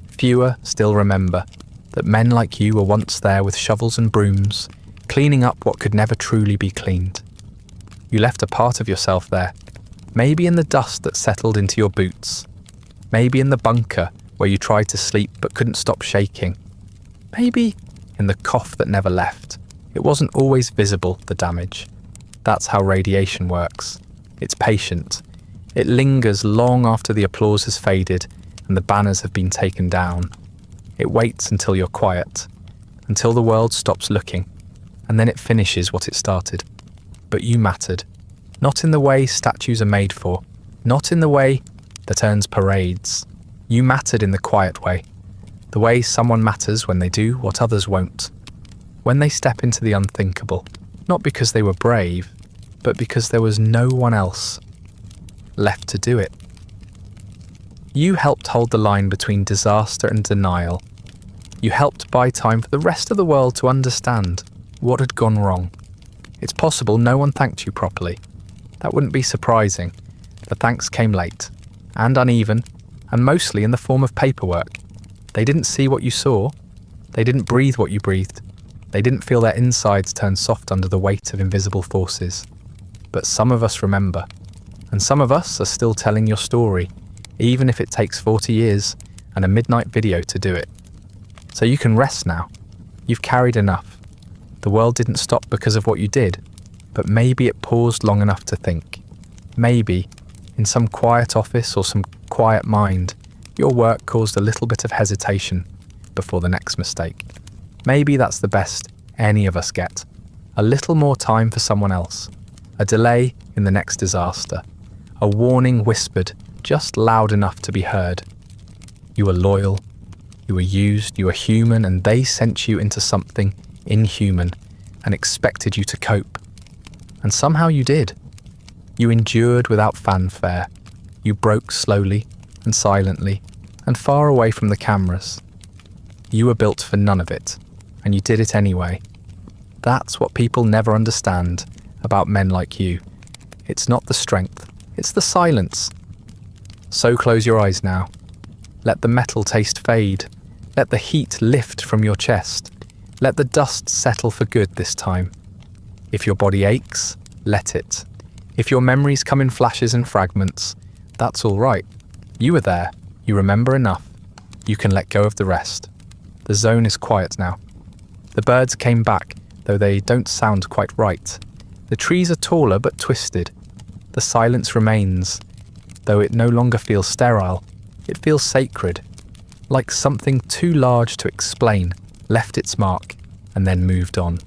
Fewer still remember that men like you were once there with shovels and brooms, cleaning up what could never truly be cleaned. You left a part of yourself there, maybe in the dust that settled into your boots, maybe in the bunker where you tried to sleep but couldn't stop shaking, maybe in the cough that never left. It wasn't always visible, the damage. That's how radiation works. It's patient. It lingers long after the applause has faded and the banners have been taken down. It waits until you're quiet, until the world stops looking, and then it finishes what it started. But you mattered. Not in the way statues are made for, not in the way that earns parades. You mattered in the quiet way, the way someone matters when they do what others won't, when they step into the unthinkable, not because they were brave, but because there was no one else left to do it. You helped hold the line between disaster and denial. You helped buy time for the rest of the world to understand what had gone wrong. It's possible no one thanked you properly. That wouldn't be surprising. The thanks came late, and uneven, and mostly in the form of paperwork. They didn't see what you saw. They didn't breathe what you breathed. They didn't feel their insides turn soft under the weight of invisible forces. But some of us remember, and some of us are still telling your story, even if it takes 40 years and a midnight video to do it. So you can rest now. You've carried enough. The world didn't stop because of what you did, but maybe it paused long enough to think. Maybe, in some quiet office or some quiet mind, your work caused a little bit of hesitation before the next mistake. Maybe that's the best any of us get. A little more time for someone else. A delay in the next disaster. A warning whispered just loud enough to be heard. You were loyal. You were used, you were human, and they sent you into something inhuman and expected you to cope. And somehow you did. You endured without fanfare. You broke slowly and silently and far away from the cameras. You were built for none of it, and you did it anyway. That's what people never understand about men like you. It's not the strength, it's the silence. So close your eyes now. Let the metal taste fade. Let the heat lift from your chest. Let the dust settle for good this time. If your body aches, let it. If your memories come in flashes and fragments, that's all right. You were there. You remember enough. You can let go of the rest. The zone is quiet now. The birds came back, though they don't sound quite right. The trees are taller but twisted. The silence remains, though it no longer feels sterile. It feels sacred, like something too large to explain left its mark and then moved on.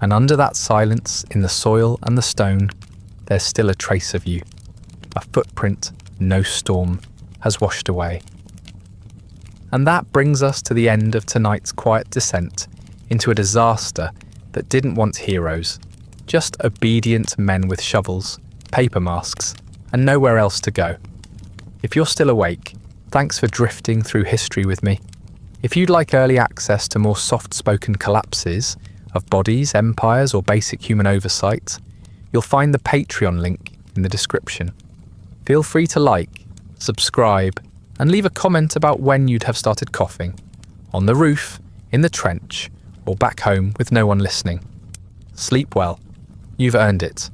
And under that silence, in the soil and the stone, there's still a trace of you. A footprint no storm has washed away. And that brings us to the end of tonight's quiet descent into a disaster that didn't want heroes, just obedient men with shovels, paper masks, and nowhere else to go. If you're still awake, thanks for drifting through history with me. If you'd like early access to more soft-spoken collapses of bodies, empires, or basic human oversight, you'll find the Patreon link in the description. Feel free to like, subscribe, and leave a comment about when you'd have started coughing. On the roof, in the trench, or back home with no one listening. Sleep well. You've earned it.